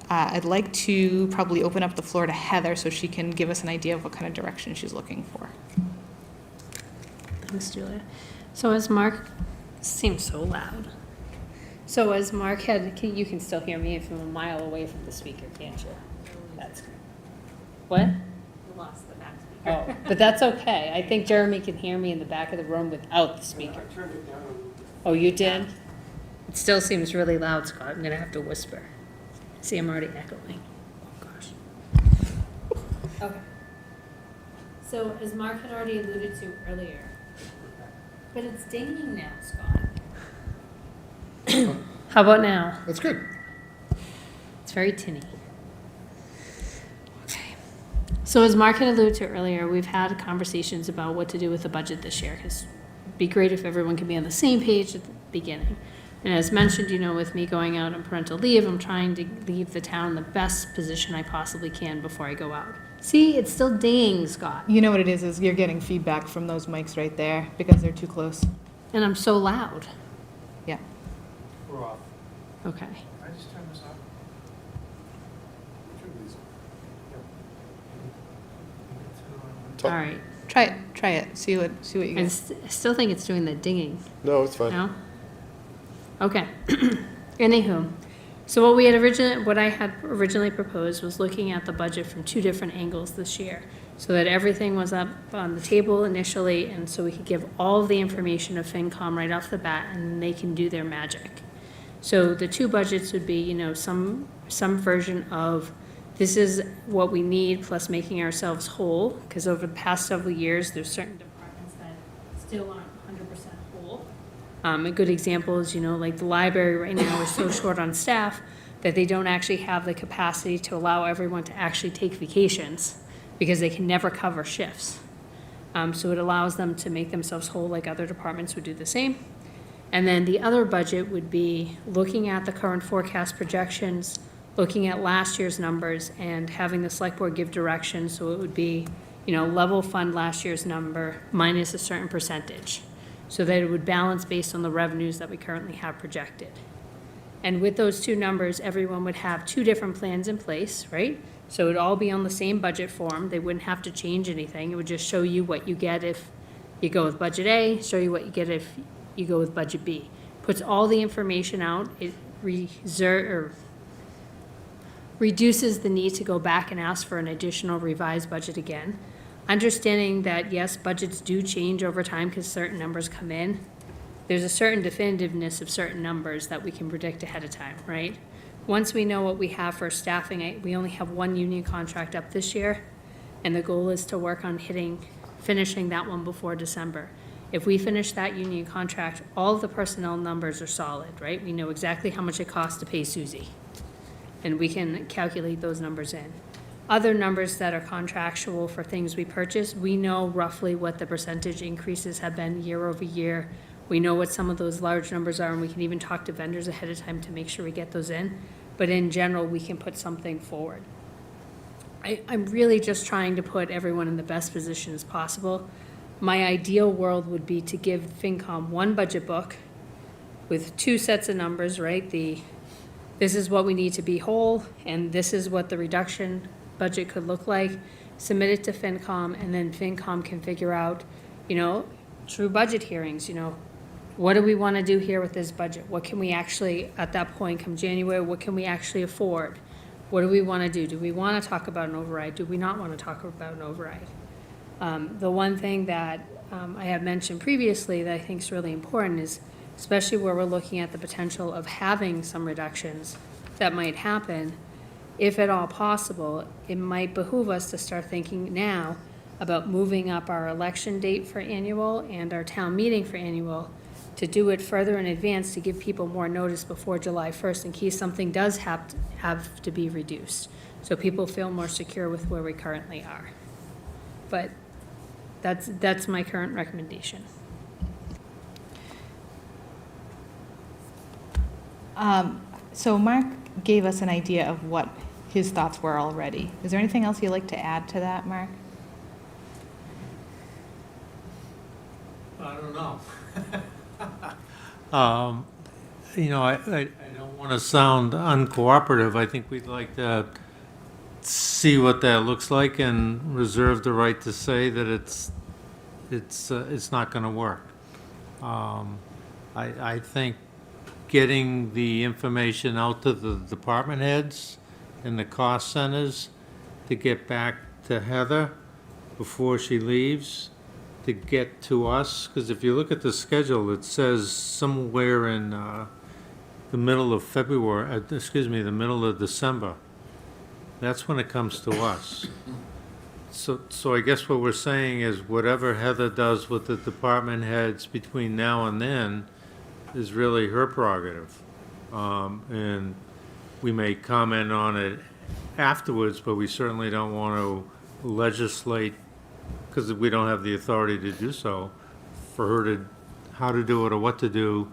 I'd like to probably open up the floor to Heather so she can give us an idea of what kind of direction she's looking for. Thanks, Julia. So as Mark, seems so loud. So as Mark had, you can still hear me if I'm a mile away from the speaker, can't you? That's good. What? You lost the back speaker. Oh, but that's okay. I think Jeremy can hear me in the back of the room without the speaker. Oh, you did? It still seems really loud, Scott. I'm gonna have to whisper. See, I'm already echoing. Oh, gosh. Okay. So as Mark had already alluded to earlier, but it's dinging now, Scott. How about now? That's good. It's very tinny. Okay. So as Mark had alluded to earlier, we've had conversations about what to do with the budget this year, because it'd be great if everyone could be on the same page at the beginning. And as mentioned, you know, with me going out on parental leave, I'm trying to leave the town in the best position I possibly can before I go out. See, it's still dinging, Scott. You know what it is you're getting feedback from those mics right there because they're too close. And I'm so loud. Yeah. We're off. Okay. I just turn this off. Turn these All right. Try it. See what you I get. still think it's doing the dinging. No, it's fine. No? Okay. Anywho, so what I had originally proposed was looking at the budget from two different angles this year, so that everything was up on the table initially, and so we could give all of the information to FinCom right off the bat, and they can do their magic. So the two budgets would be, you know, some version of this is what we need plus making ourselves whole, because over the past several years, there's certain departments that still aren't 100% whole. A good example is, you know, like the library right now is so short on staff that they don't actually have the capacity to allow everyone to actually take vacations because they can never cover shifts. So it allows them to make themselves whole like other departments would do the same. And then the other budget would be looking at the current forecast projections, looking at last year's numbers and having the select board give direction. So it would be, you know, level fund last year's number minus a certain percentage, so that it would balance based on the revenues that we currently have projected. And with those two numbers, everyone would have two different plans in place, right? So it would all be on the same budget form. They wouldn't have to change anything. It would just show you what you get if you go with budget A, show you what you get if you go with budget B. Puts all the information out. It reduces the need to go back and ask for an additional revised budget again. Understanding that, yes, budgets do change over time because certain numbers come in. There's a certain definitiveness of certain numbers that we can predict ahead of time, right? Once we know what we have for staffing, we only have one union contract up this year, and the goal is to work on finishing that one before December. If we finish that union contract, all of the personnel numbers are solid, right? We know exactly how much it costs to pay Susie, and we can calculate those numbers in. Other numbers that are contractual for things we purchase, we know roughly what the percentage increases have been year over year. We know what some of those large numbers are, and we can even talk to vendors ahead of time to make sure we get those in. But in general, we can put something forward. I'm really just trying to put everyone in the best position as possible. My ideal world would be to give FinCom one budget book with two sets of numbers, right? This is what we need to be whole, and this is what the reduction budget could look like. Submit it to FinCom, and then FinCom can figure out, you know, through budget hearings, you know, what do we want to do here with this budget? What can we actually, at that point, come January, what can we actually afford? What do we want to do? Do we want to talk about an override? Do we not want to talk about an override? The one thing that I have mentioned previously that I think is really important is, especially where we're looking at the potential of having some reductions that might happen, if at all possible, it might behoove us to start thinking now about moving up our election date for annual and our town meeting for annual, to do it further in advance to give people more notice before July 1st in case something does have to be reduced, so people feel more secure with where we currently are. But that's my current recommendation. So Mark gave us an idea of what his thoughts were already. Is there anything else you'd like to add to that, Mark? I don't know. You know, I don't want to sound uncooperative. I think we'd like to see what that looks like and reserve the right to say that it's not going to work. I think getting the information out to the department heads and the cost centers to get back to Heather before she leaves, to get to us, because if you look at the schedule, it says somewhere in the middle of February, the middle of December. That's when it comes to us. So I guess what we're saying is whatever Heather does with the department heads between now and then is really her prerogative. And we may comment on it afterwards, but we certainly don't want to legislate, because we don't have the authority to do so, for her to, how to do it or what to do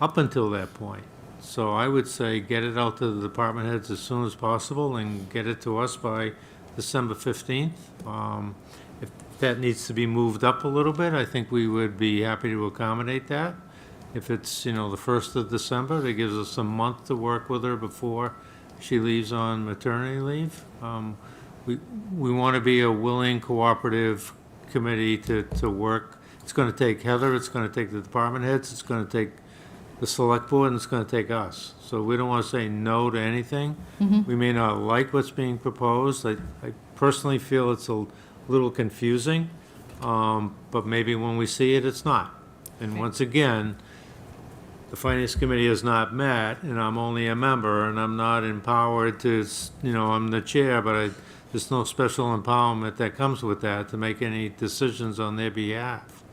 up until that point. So I would say get it out to the department heads as soon as possible and get it to us by December 15th. If that needs to be moved up a little bit, I think we would be happy to accommodate that. If it's, the 1st of December, that gives us a month to work with her before she leaves on maternity leave. We want to be a willing, cooperative committee to work. It's going to take Heather, it's going to take the department heads, it's going to take the select board, and it's going to take us. So we don't want to say no to anything. We may not like what's being proposed. I personally feel it's a little confusing, but maybe when we see it, it's not. And once again, the Finance Committee has not met, and I'm only a member, and I'm not empowered to, I'm the chair, but there's no special empowerment that comes with that to make any decisions on their behalf.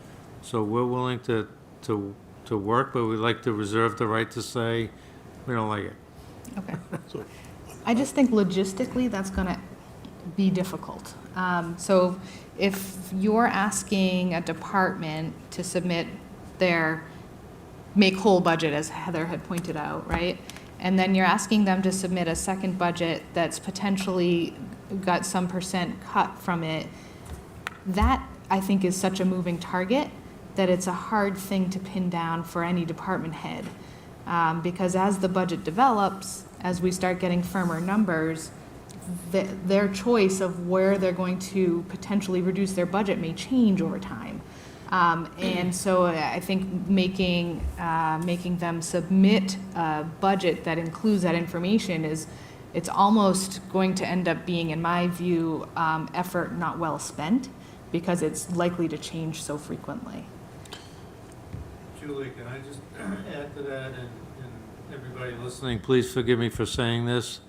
So we're willing to work, but we'd like to reserve the right to say, we don't like it. Okay. I just think logistically, that's going to be difficult. So if you're asking a department to submit their make whole budget, as Heather had pointed out, right? And then you're asking them to submit a second budget that's potentially got some percent cut from it, that I think is such a moving target that it's a hard thing to pin down for any department head. Because as the budget develops, as we start getting firmer numbers, their choice of where they're going to potentially reduce their budget may change over time. And so I think making them submit a budget that includes that information it's almost going to end up being, in my view, effort not well spent, because it's likely to change so frequently. Julie, can I just add to that, and everybody listening, please forgive me for saying this,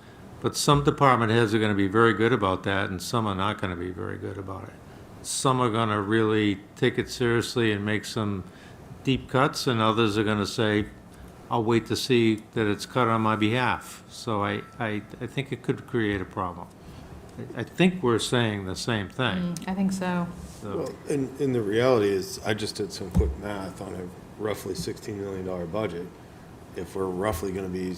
but some department heads are going to be very good about that, and some are not going to be very good about it. Some are going to really take it seriously and make some deep cuts, and others are going to say, I'll wait to see that it's cut on my behalf. So I think it could create a problem. I think we're saying the same thing. I think so. Well, and the reality is, I just did some quick math on a roughly $16 million budget. If we're roughly going to be,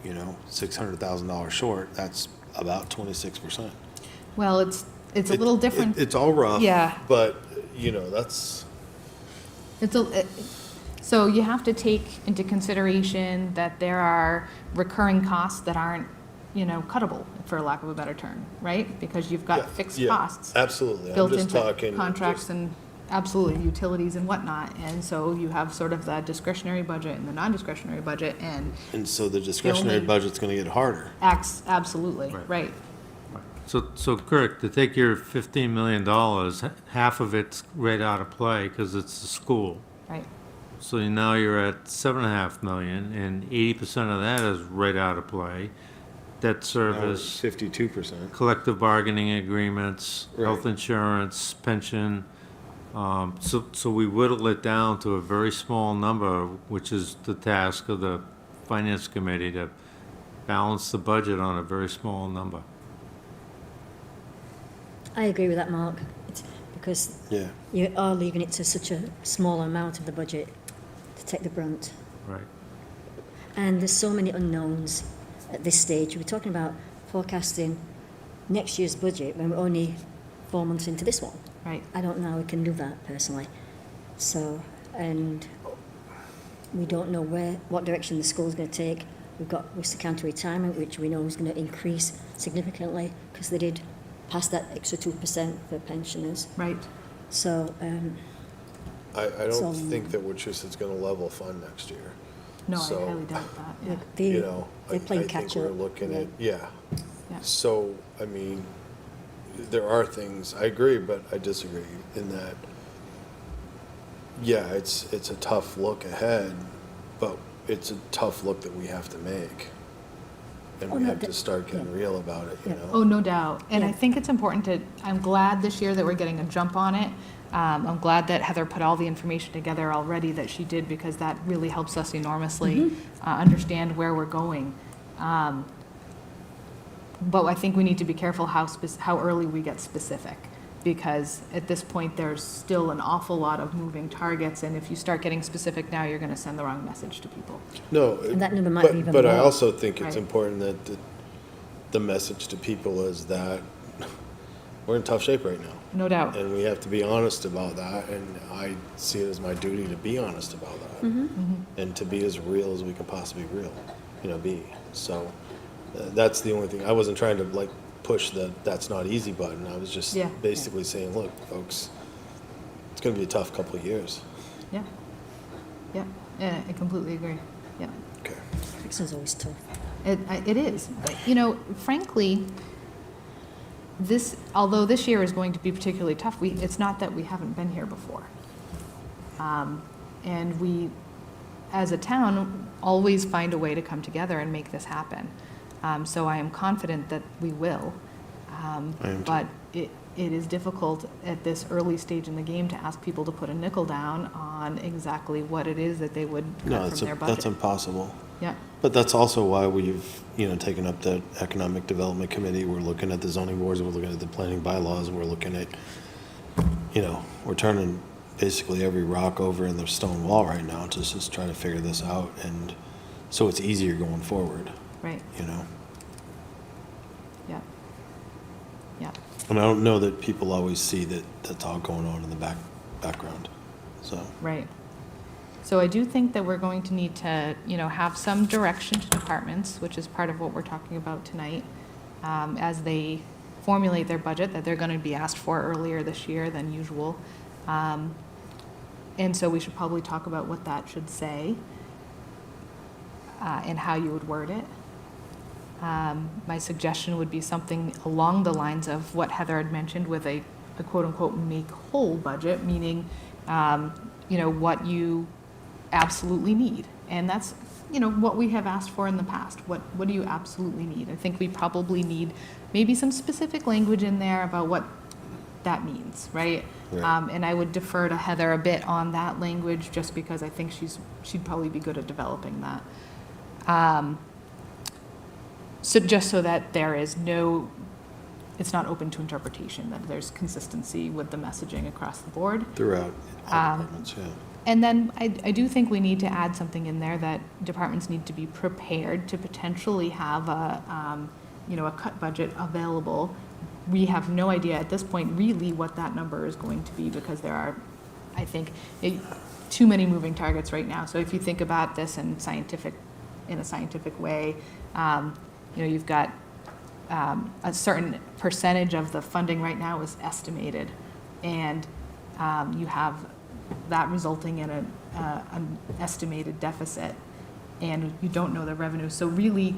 $600,000 short, that's about 26%. Well, it's a little different. It's all rough. Yeah. But, that's. So you have to take into consideration that there are recurring costs that aren't, cuttable, for lack of a better term, right? Because you've got fixed costs Absolutely. I'm built just into talking. contracts and absolutely utilities and whatnot. And so you have sort of the discretionary budget and the non-discretionary budget, and So the discretionary only- budget's going to get harder. absolutely, right. So Kirk, to take your $15 million, half of it's right out of play because it's the school. Right. So now you're at $7.5 million, and 80% of that is right out of play. Debt service, 52%. collective bargaining agreements, health Right. insurance, pension. So we whittle it down to a very small number, which is the task of the Finance Committee, to balance the budget on a very small number. I agree with that, Mark. It's because Yeah. you are leaving it to such a small amount of the budget to take the brunt. Right. And there's so many unknowns at this stage. We're talking about forecasting next year's budget when we're only 4 months into this one. Right. I don't know how we can do that personally. So, and we don't know what direction the school's going to take, We've got Worcester County Retirement, which we know is going to increase significantly because they did pass that extra 2% for pensioners. Right. So, I So- don't think that Worcester's gonna level fund next year. No, So, I highly doubt that, yeah. they, You know, they're playing I think catch we're up. looking yeah. at, yeah. Yeah. So, I mean, there are things, I agree, but I disagree in that, yeah, it's a tough look ahead, but it's a tough look that we have to make. And Oh, we no, have to start getting yeah. real about it, you Yeah. know? Oh, no doubt. And I Yeah. think it's important to, I'm glad this year that we're getting a jump on it. I'm glad that Heather put all the information together already that she did, because that really helps us enormously understand where we're going. But I think we need to be careful how early we get specific, because at this point, there's still an awful lot of moving targets, and if you start getting specific now, you're gonna send the wrong message to people. No. And that number might be even But I more. also think it's Right. important that the message to people is that we're in tough shape right now. No doubt. And we have to be honest about that, and I see it as my duty to be honest about that. And to be as real as we can possibly be. So, that's the only thing. I wasn't trying to like push that's not easy button. I was just Yeah. basically saying, look, folks, it's gonna be a tough couple of years. Yeah. Yeah, I completely agree. Yeah. Okay. Paxton's always tough. It is. But, frankly, although this year is going to be particularly tough, it's not that we haven't been here before. And we, as a town, always find a way to come together and make this happen. So I am confident that we will. I am too. But it is difficult at this early stage in the game to ask people to put a nickel down on exactly what it is that they would No, cut from their budget. that's impossible. Yeah. But that's also why we've, taken up the Economic Development Committee. We're looking at the zoning boards, we're looking at the planning bylaws, and we're looking at, we're turning basically every rock over in the stone wall right now to just try to figure this out, and so it's easier going forward, Right. Yeah. Yeah. And I don't know that people always see that that's all going on in the background, so. Right. So I do think that we're going to need to, have some direction to departments, which is part of what we're talking about tonight, as they formulate their budget that they're going to be asked for earlier this year than usual. And so we should probably talk about what that should say, and how you would word it. My suggestion would be something along the lines of what Heather had mentioned with a quote-unquote make whole budget, meaning, what you absolutely need. And that's, what we have asked for in the past. What do you absolutely need? I think we probably need maybe some specific language in there about what that means, right? Right. And I would defer to Heather a bit on that language, just because I think she'd probably be good at developing that. So just so that there is it's not open to interpretation, that there's consistency with the messaging across the board. Throughout all departments, yeah. And then I do think we need to add something in there that departments need to be prepared to potentially have a cut budget available. We have no idea at this point really what that number is going to be, because there are, I think, too many moving targets right now. So if you think about this in a scientific way, you've got a certain percentage of the funding right now is estimated, and you have that resulting in an estimated deficit, and you don't know the revenue. So really,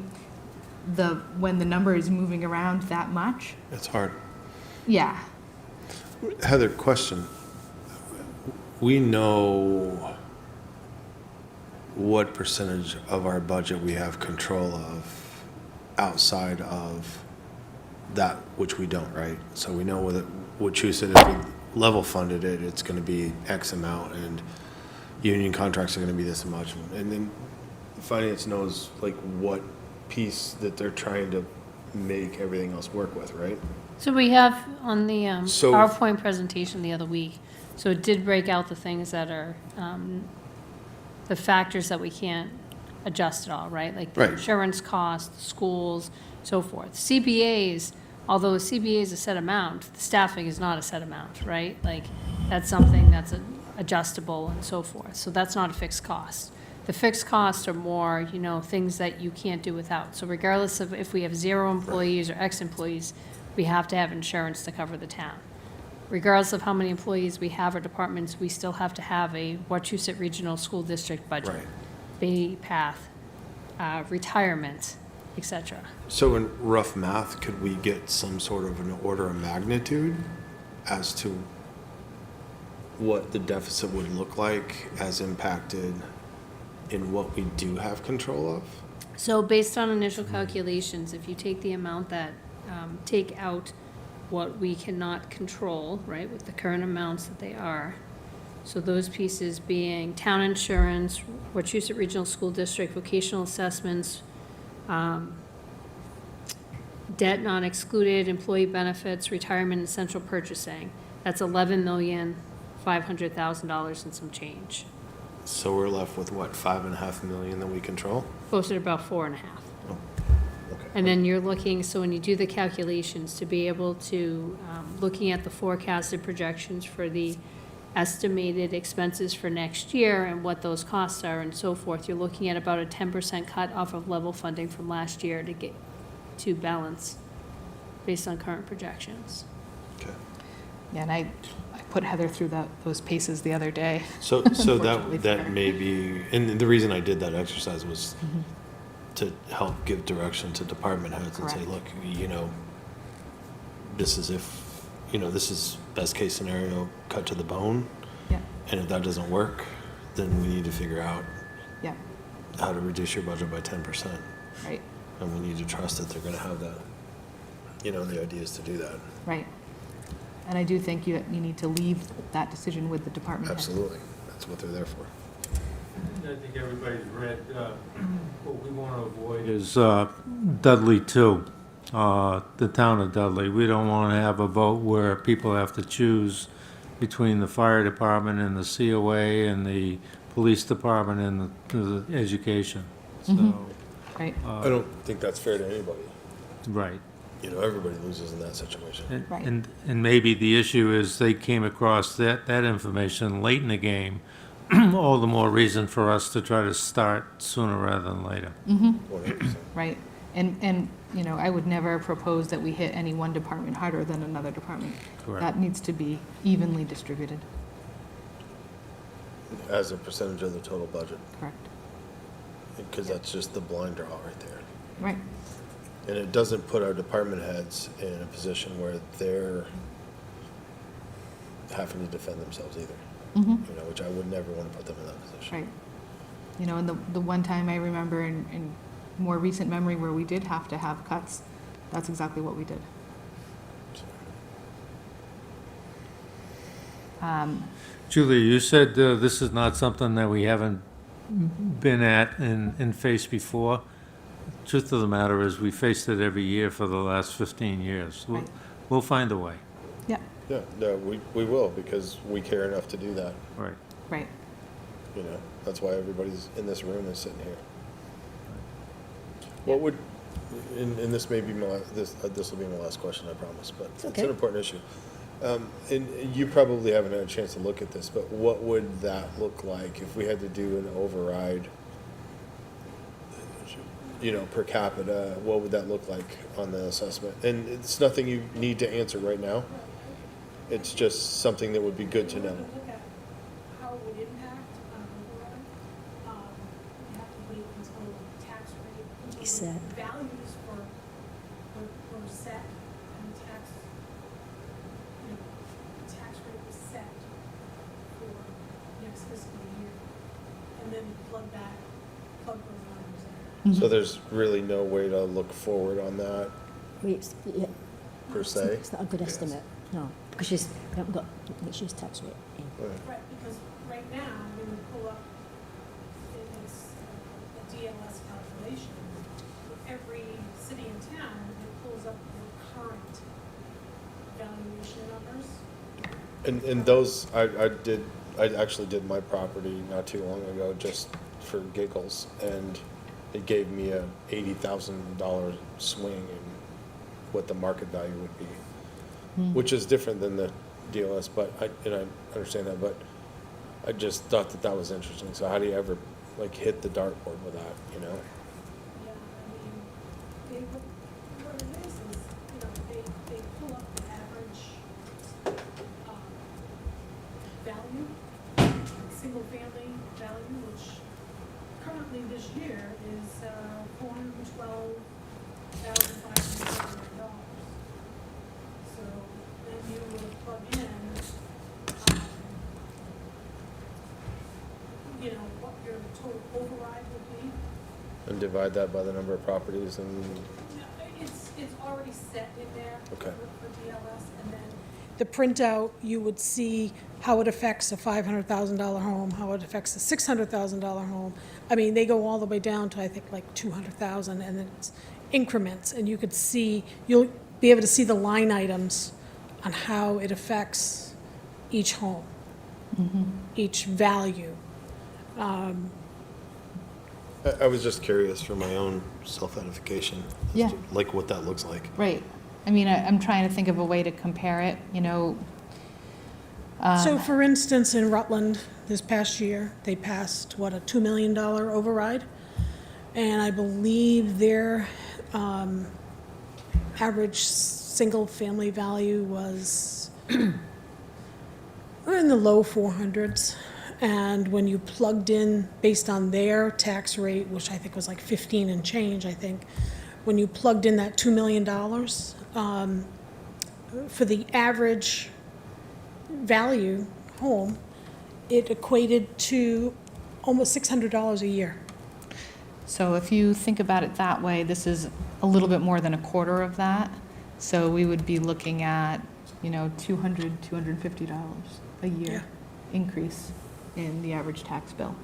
when the number is moving around that much, It's hard. yeah, Heather, question. We know what percentage of our budget we have control of outside of that which we don't, right? So we know what you said, if we level funded it, it's gonna be X amount, and union contracts are gonna be this much. And then finance knows like what piece that they're trying to make everything else work with, right? So we have on the So- PowerPoint presentation the other week, so it did break out the things that are the factors that we can't adjust at all, right? Like the Right. insurance costs, schools, so forth. CBAs, although a CBA is a set amount, the staffing is not a set amount, right? Like, that's something that's adjustable and so forth. So that's not a fixed cost. The fixed costs are more, things that you can't do without. So regardless of if we have 0 employees or X employees, we have to have insurance to cover the town. Regardless of how many employees we have or departments, we still have to have a Wachusett Regional School District budget. Right. Bay path, retirement, et cetera. So in rough math, could we get some sort of an order of magnitude as to what the deficit would look like as impacted in what we do have control of? So based on initial calculations, if you take the amount that, take out what we cannot control, right, with the current amounts that they are, so those pieces being town insurance, Wachusett Regional School District, vocational assessments, debt not excluded, employee benefits, retirement, and central purchasing, that's $11,500,000 and some change. So we're left with what, 5.5 million that we control? Closer to about 4.5. Okay. And then you're looking, so when you do the calculations, to be able to, looking at the forecasted projections for the estimated expenses for next year and what those costs are and so forth, you're looking at about a 10% cut off of level funding from last year to get to balance based on current projections. Okay. Yeah, and I put Heather through those paces the other day. So Unfortunately that for her. may be, and the reason I did that exercise was to help give direction to department heads and say, Correct. look, this is this is best case scenario, cut to the bone. Yeah, And if that doesn't work, then we need to figure out yeah, how to reduce your budget by 10%. right, And we need to trust that they're gonna have the ideas to do that. right. And I do think you need to leave that decision with the department head. Absolutely. That's what they're there for. I think everybody's read, what we want to avoid Is Dudley too, the town of Dudley. We don't want to have a vote where people have to choose between the fire department and the COA and the police department and the education. So, Right, I don't think that's fair to anybody. right. Everybody loses in that situation. And- Right. And maybe the issue is they came across that information late in the game, all the more reason for us to try to start sooner rather than later. 100%. right. And, I would never propose that we hit any one department harder than another department. Correct. That needs to be evenly distributed, As a percentage of the total budget, correct? because that's just the blind draw right there. Right, And it doesn't put our department heads in a position where they're having to defend themselves either. Which I would never want to put them in that position. right. And the one time I remember in more recent memory where we did have to have cuts, that's exactly what we did. Julia, you said this is not something that we haven't been at and faced before. Truth of the matter is, we faced it every year for the last 15 years. Right. We'll find a way. Yeah, Yeah, no, we will, because we care enough to do that. Right. right. That's why everybody's in this room is sitting here. What would, and this may be this will be my last question, I promise, but it's okay. an important issue. And you probably haven't had a chance to look at this, but what would that look like if we had to do an override, per capita? What would that look like on the assessment? And it's nothing you need to answer right now. It's just something that would be good to know. Look at how it would impact overall. You have to wait until the tax rate, until Set. the values were set and the tax rate was set for next fiscal year. And then plug those numbers in. So there's really no way to look forward on that Yeah, per se. it's not a good estimate, no, because we haven't got next year's tax rate in. Right, because right now, when we pull up, it's a DLS calculation, for every city and town, it pulls up the current valuation numbers. And those, I actually did my property not too long ago just for giggles, and it gave me a $80,000 swing in what the market value would be, which is different than the DLS, but I understand that, but I just thought that was interesting. So how do you ever like hit the dartboard with that, you know? Yeah, I mean, what it is, you know, they pull up the average, value, single-family value, which currently this year is, $412,500. So then you would plug in, you know, what your total override would be. And divide that by the number of properties and, It's already set in there Okay. for DLS, and then the printout, you would see how it affects a $500,000 home, how it affects a $600,000 home. I mean, they go all the way down to, I think, like 200,000, and then it's increments, and you could see, you'll be able to see the line items on how it affects each home, each value. I was just curious for my own self-edification. as Yeah. to, like what that looks like. Right. I mean, I'm trying to think of a way to compare it, you know. So for instance, in Rutland, this past year, they passed, what, a $2 million override? And I believe their average single-family value was in the low 400s. And when you plugged in, based on their tax rate, which I think was like 15 and change, I think, when you plugged in that $2 million, for the average value home, it equated to almost $600 a year. So if you think about it that way, this is a little bit more than a quarter of that. So we would be looking at, you know, $250 a year Yeah. increase in the average tax bill.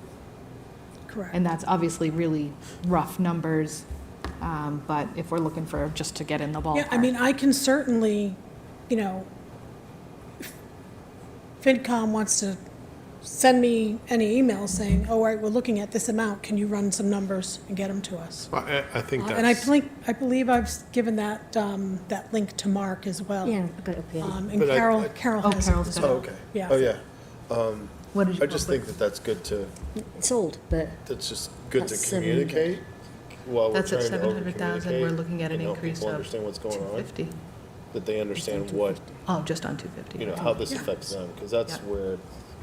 Correct. And that's obviously really rough numbers, but if we're looking for just to get in the ballpark. Yeah, I mean, I can certainly, you know, if FinCom wants to send me any emails saying, oh, all right, we're looking at this amount, can you run some numbers and get them to us? I think And I that's, believe I've given that, that link to Mark as well. Yeah, I've got it up here. And But Carol Oh, has it Carol's as got it. well. oh, okay. Yeah. Oh, yeah. What did you I just come up think that that's good to, It's old, but that's just good to That's 700. communicate while we're That's at trying to 700,000, we're over-communicate looking at an and help increase people of understand what's going on, 50. that they understand what, Oh, just on 250. you know, how this Yeah. affects them, because that's Yeah. where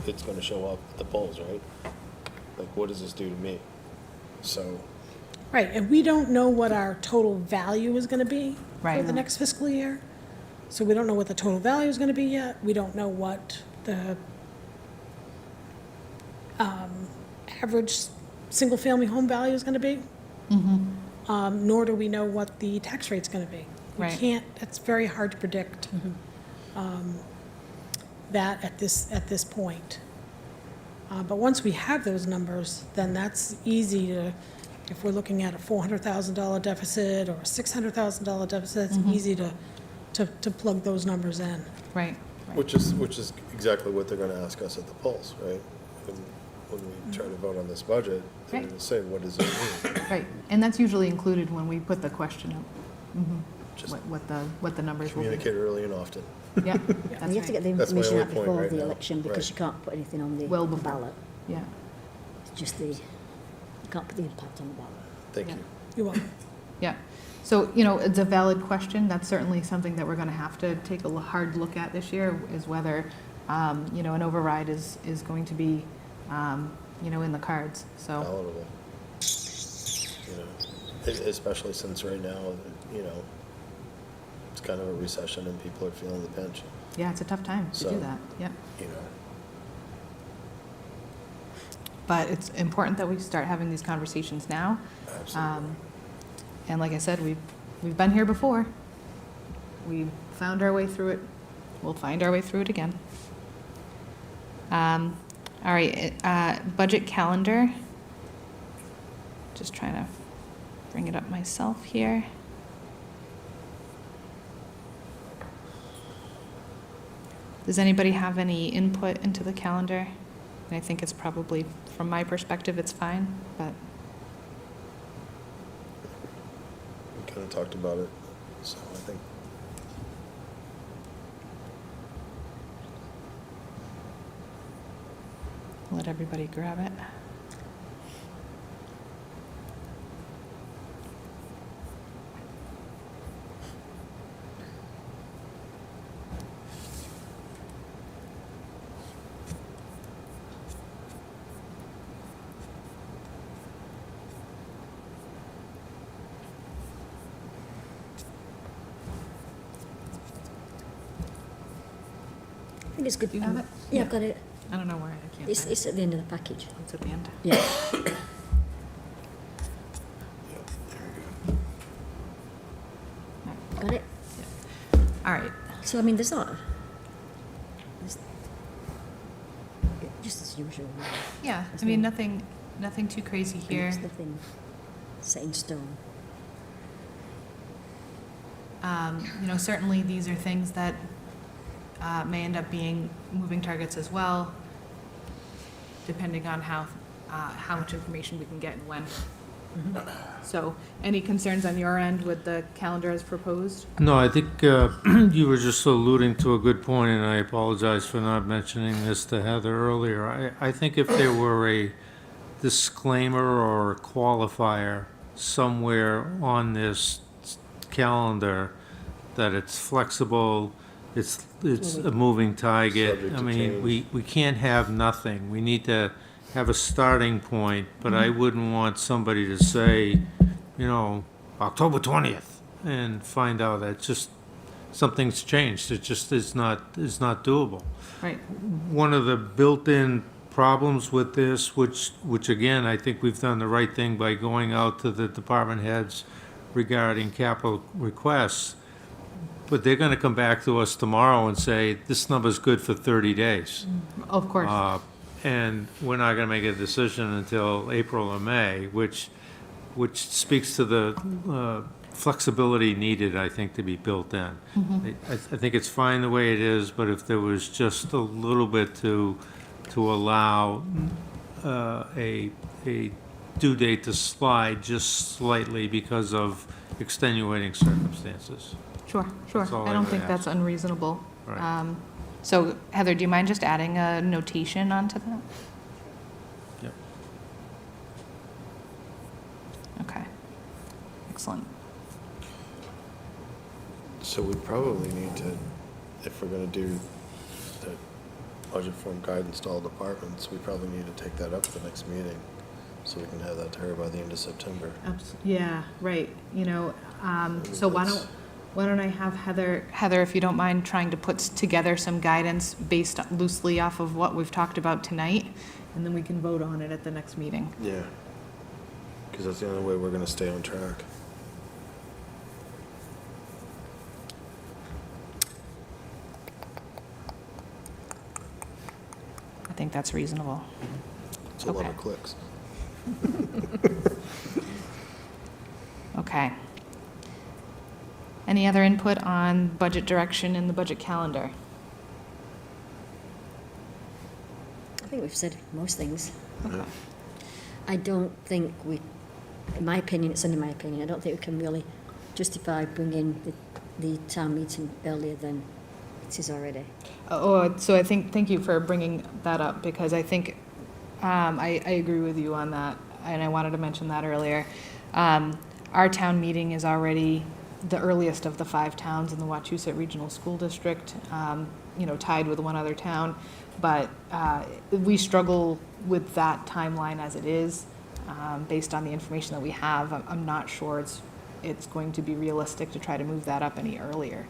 it's gonna show up at the polls, right? Like, what does this do to me? So, Right, and we don't know what our total value is gonna be for Right. the next fiscal year. So we don't know what the total value is gonna be yet. We don't know what the average single-family home value is gonna be. Nor do we know what the tax rate's gonna be. We Right. can't, it's very hard to predict that at this point. But once we have those numbers, then that's easy to, if we're looking at a $400,000 deficit or a $600,000 deficit, it's easy to plug those numbers in. Right, which is exactly what they're gonna ask us at the polls, right? When we try to vote on this budget, they're Right. gonna say, what does it mean? right. And that's usually included when we put the question up, Just what the numbers will be. communicate early and often. Yeah, and that's you have to get right. the That's my information only out point before right the now. election because Right. you can't put anything on the Well before. ballot. Yeah, It's just you can't put the impact on the ballot. Thank Yeah. you. You're welcome. yeah. So, you know, it's a valid question. That's certainly something that we're going to have to take a hard look at this year, is whether, you know, an override is going to be, you know, in the cards, so. Palatable. You know, especially since right now, you know, it's kind of a recession and people are feeling the pinch, Yeah, it's a tough time to So- do that, yep. you know. But it's important that we start having these conversations now. Absolutely. And like I said, we've been here before. We found our way through it. We'll find our way through it again. All right, budget calendar. Just trying to bring it up myself here. Does anybody have any input into the calendar? And I think it's probably, from my perspective, it's fine, but. We kind of talked about it, so I think, Let everybody grab it. it's good. Do you have it? Yeah, I've got it. I don't know where, I can't It's, find it. it's at the end of the package. It's at the end. Yeah. Got it? All right. So, I mean, there's not. Just as usual. really. Yeah, There's I mean, no- nothing too crazy and here. There's nothing set in stone. Certainly these are things that may end up being moving targets as well, depending on how much information we can get and when. So, any concerns on your end with the calendar as proposed? No, I think you were just alluding to a good point, and I apologize for not mentioning this to Heather earlier. I think if there were a disclaimer or a qualifier somewhere on this calendar that it's flexible, it's a moving target. Subject I to mean, we can't have nothing. We need to have a starting point, but I wouldn't want somebody to say, October 20th, and find out that just something's changed. It just is not doable. Right. One of the built-in problems with this, which again, I think we've done the right thing by going out to the department heads regarding capital requests, but they're gonna come back to us tomorrow and say, this number's good for 30 days. Of course. And we're not gonna make a decision until April or May, which speaks to the flexibility needed, I think, to be built in. I think it's fine the way it is, but if there was just a little bit to allow a due date to slide just slightly because of extenuating circumstances. Sure. that's all I I don't would think ask. that's unreasonable. Right. So Heather, do you mind just adding a notation onto that? Yep. Okay. Excellent. So we probably need to, if we're gonna do the budget form guidance to all departments, we probably need to take that up at the next meeting, so we can have that to her by the end of September. Yeah, right. So why don't I have Heather, if you don't mind, trying to put together some guidance based loosely off of what we've talked about tonight, and then we can vote on it at the next meeting. Yeah. Because that's the only way we're gonna stay on track. I think that's reasonable. It's a lot Okay. of clicks. Okay. Any other input on budget direction in the budget calendar? I think we've said most things. Okay. I don't think in my opinion, it's only my opinion, I don't think we can really justify bringing the town meeting earlier than it is already. So I think, thank you for bringing that up, because I think, I agree with you on that, and I wanted to mention that earlier. Our town meeting is already the earliest of the 5 towns in the Wachusett Regional School District, tied with one other town. But we struggle with that timeline as it is, based on the information that we have. I'm not sure it's going to be realistic to try to move that up any earlier.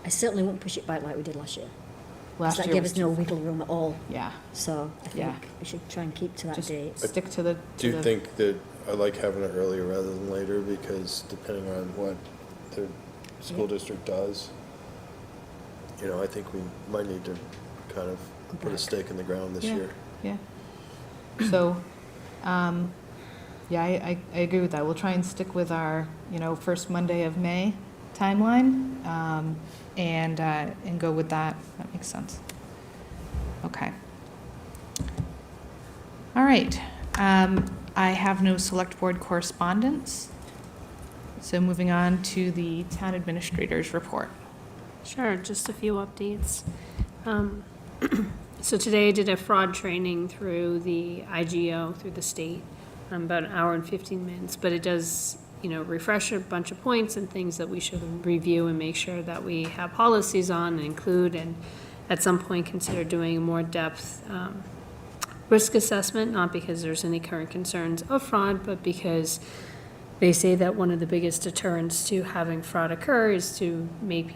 I certainly won't push it back like we did last year. 'Cause Last that year gave was us no wiggle room at all. Yeah, So I Yeah. think we should try and keep to that just date. stick to the. Do you think that I like having it earlier rather than later, because depending on what the school district does, I think we might need to kind of put a stake in the ground this Yeah. year. Yeah. So, yeah, I agree with that. We'll try and stick with our, first Monday of May timeline, and go with that. That makes sense. Okay. All right. I have no select board correspondence. So moving on to the town administrator's report. Sure, just a few updates. So today I did a fraud training through the IGO, through the state, about an hour and 15 minutes, but it does, refresh a bunch of points and things that we should review and make sure that we have policies on and include, and at some point consider doing a more depth risk assessment, not because there's any current concerns of fraud, but because They say that one of the biggest deterrents to having fraud occur is to make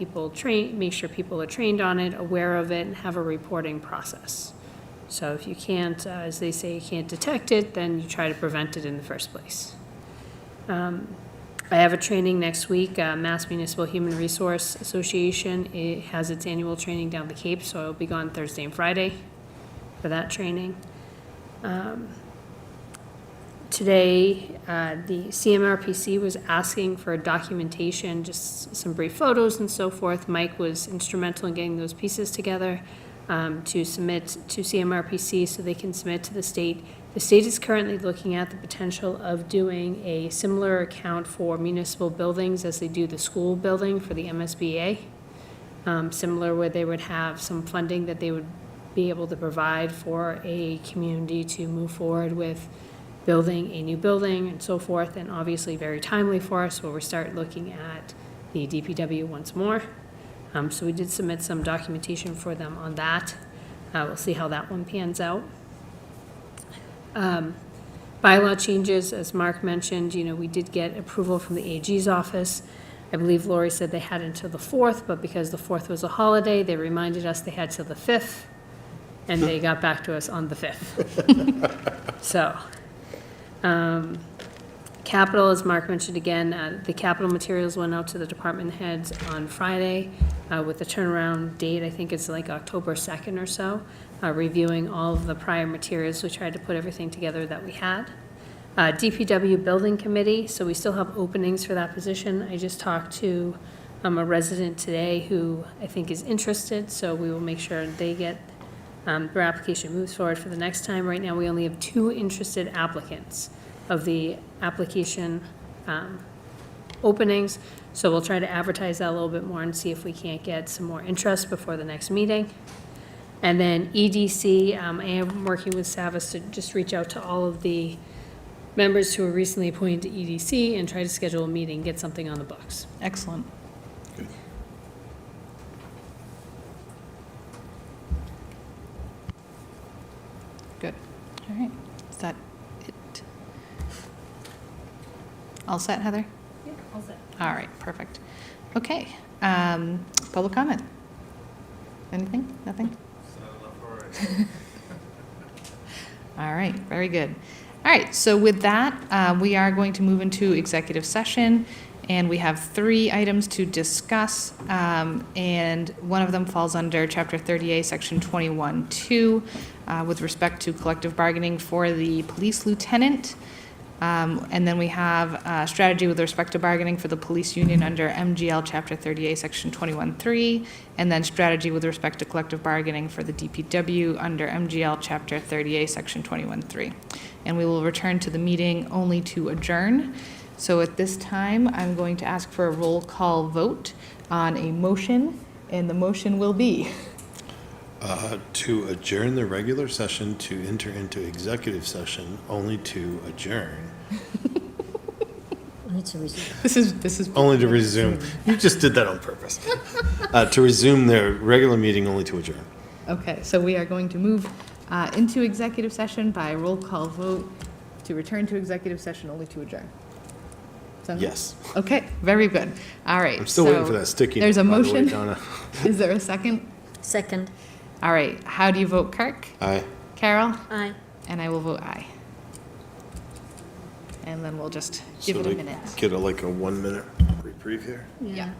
sure people are trained on it, aware of it, and have a reporting process. So if you can't, as they say, you can't detect it, then you try to prevent it in the first place. I have a training next week, Mass Municipal Human Resource Association. It has its annual training down the Cape, so I'll be gone Thursday and Friday for that training. Today, the CMRPC was asking for documentation, just some brief photos and so forth. Mike was instrumental in getting those pieces together to submit to CMRPC so they can submit to the state. The state is currently looking at the potential of doing a similar account for municipal buildings as they do the school building for the MSBA. Similar where they would have some funding that they would be able to provide for a community to move forward with building a new building and so forth, and obviously very timely for us where we start looking at the DPW once more. So we did submit some documentation for them on that. We'll see how that one pans out. Bylaw changes, as Mark mentioned, we did get approval from the AG's office. I believe Lori said they had until the 4th, but because the 4th was a holiday, they reminded us they had till the 5th, and they got back to us on the 5th. So, capital, as Mark mentioned again, the capital materials went out to the department heads on Friday with the turnaround date, I think it's like October 2nd or so, reviewing all of the prior materials. We tried to put everything together that we had. DPW Building Committee, so we still have openings for that position. I just talked to a resident today who I think is interested, so we will make sure they get their application moves forward for the next time. Right now, we only have 2 interested applicants of the application openings, so we'll try to advertise that a little bit more and see if we can't get some more interest before the next meeting. And then EDC, I am working with Savas to just reach out to all of the members who were recently appointed to EDC and try to schedule a meeting, get something on the books. Excellent. Good. All right. Is that it? All set, Heather? Yeah, all set. All right, perfect. Okay. Public comment? Anything? Nothing? All right, very good. All right, so with that, we are going to move into executive session, and we have 3 items to discuss, and one of them falls under Chapter 30A, Section 21-2, with respect to collective bargaining for the police lieutenant. And then we have strategy with respect to bargaining for the police union under MGL Chapter 30A, Section 21-3, and then strategy with respect to collective bargaining for the DPW under MGL Chapter 30A, Section 21-3. And we will return to the meeting only to adjourn. So at this time, I'm going to ask for a roll call vote on a motion, and the motion will be To adjourn the regular session to enter into executive session, only to adjourn. I need to resume. This is Only to resume. You just did that on purpose. To resume the regular meeting, only to adjourn. Okay, so we are going to move into executive session by roll call vote to return to executive session only to adjourn. Sound good? Yes. Okay, very good. All right. I'm still waiting so for that sticky There's a note, by the way, motion. Donna. Is there a second? Second. All right, how do you vote, Kirk? Aye. Carol? Aye. And I will vote aye. And then we'll just give So it a we minute. Get like a 1-minute reprieve here? Yeah.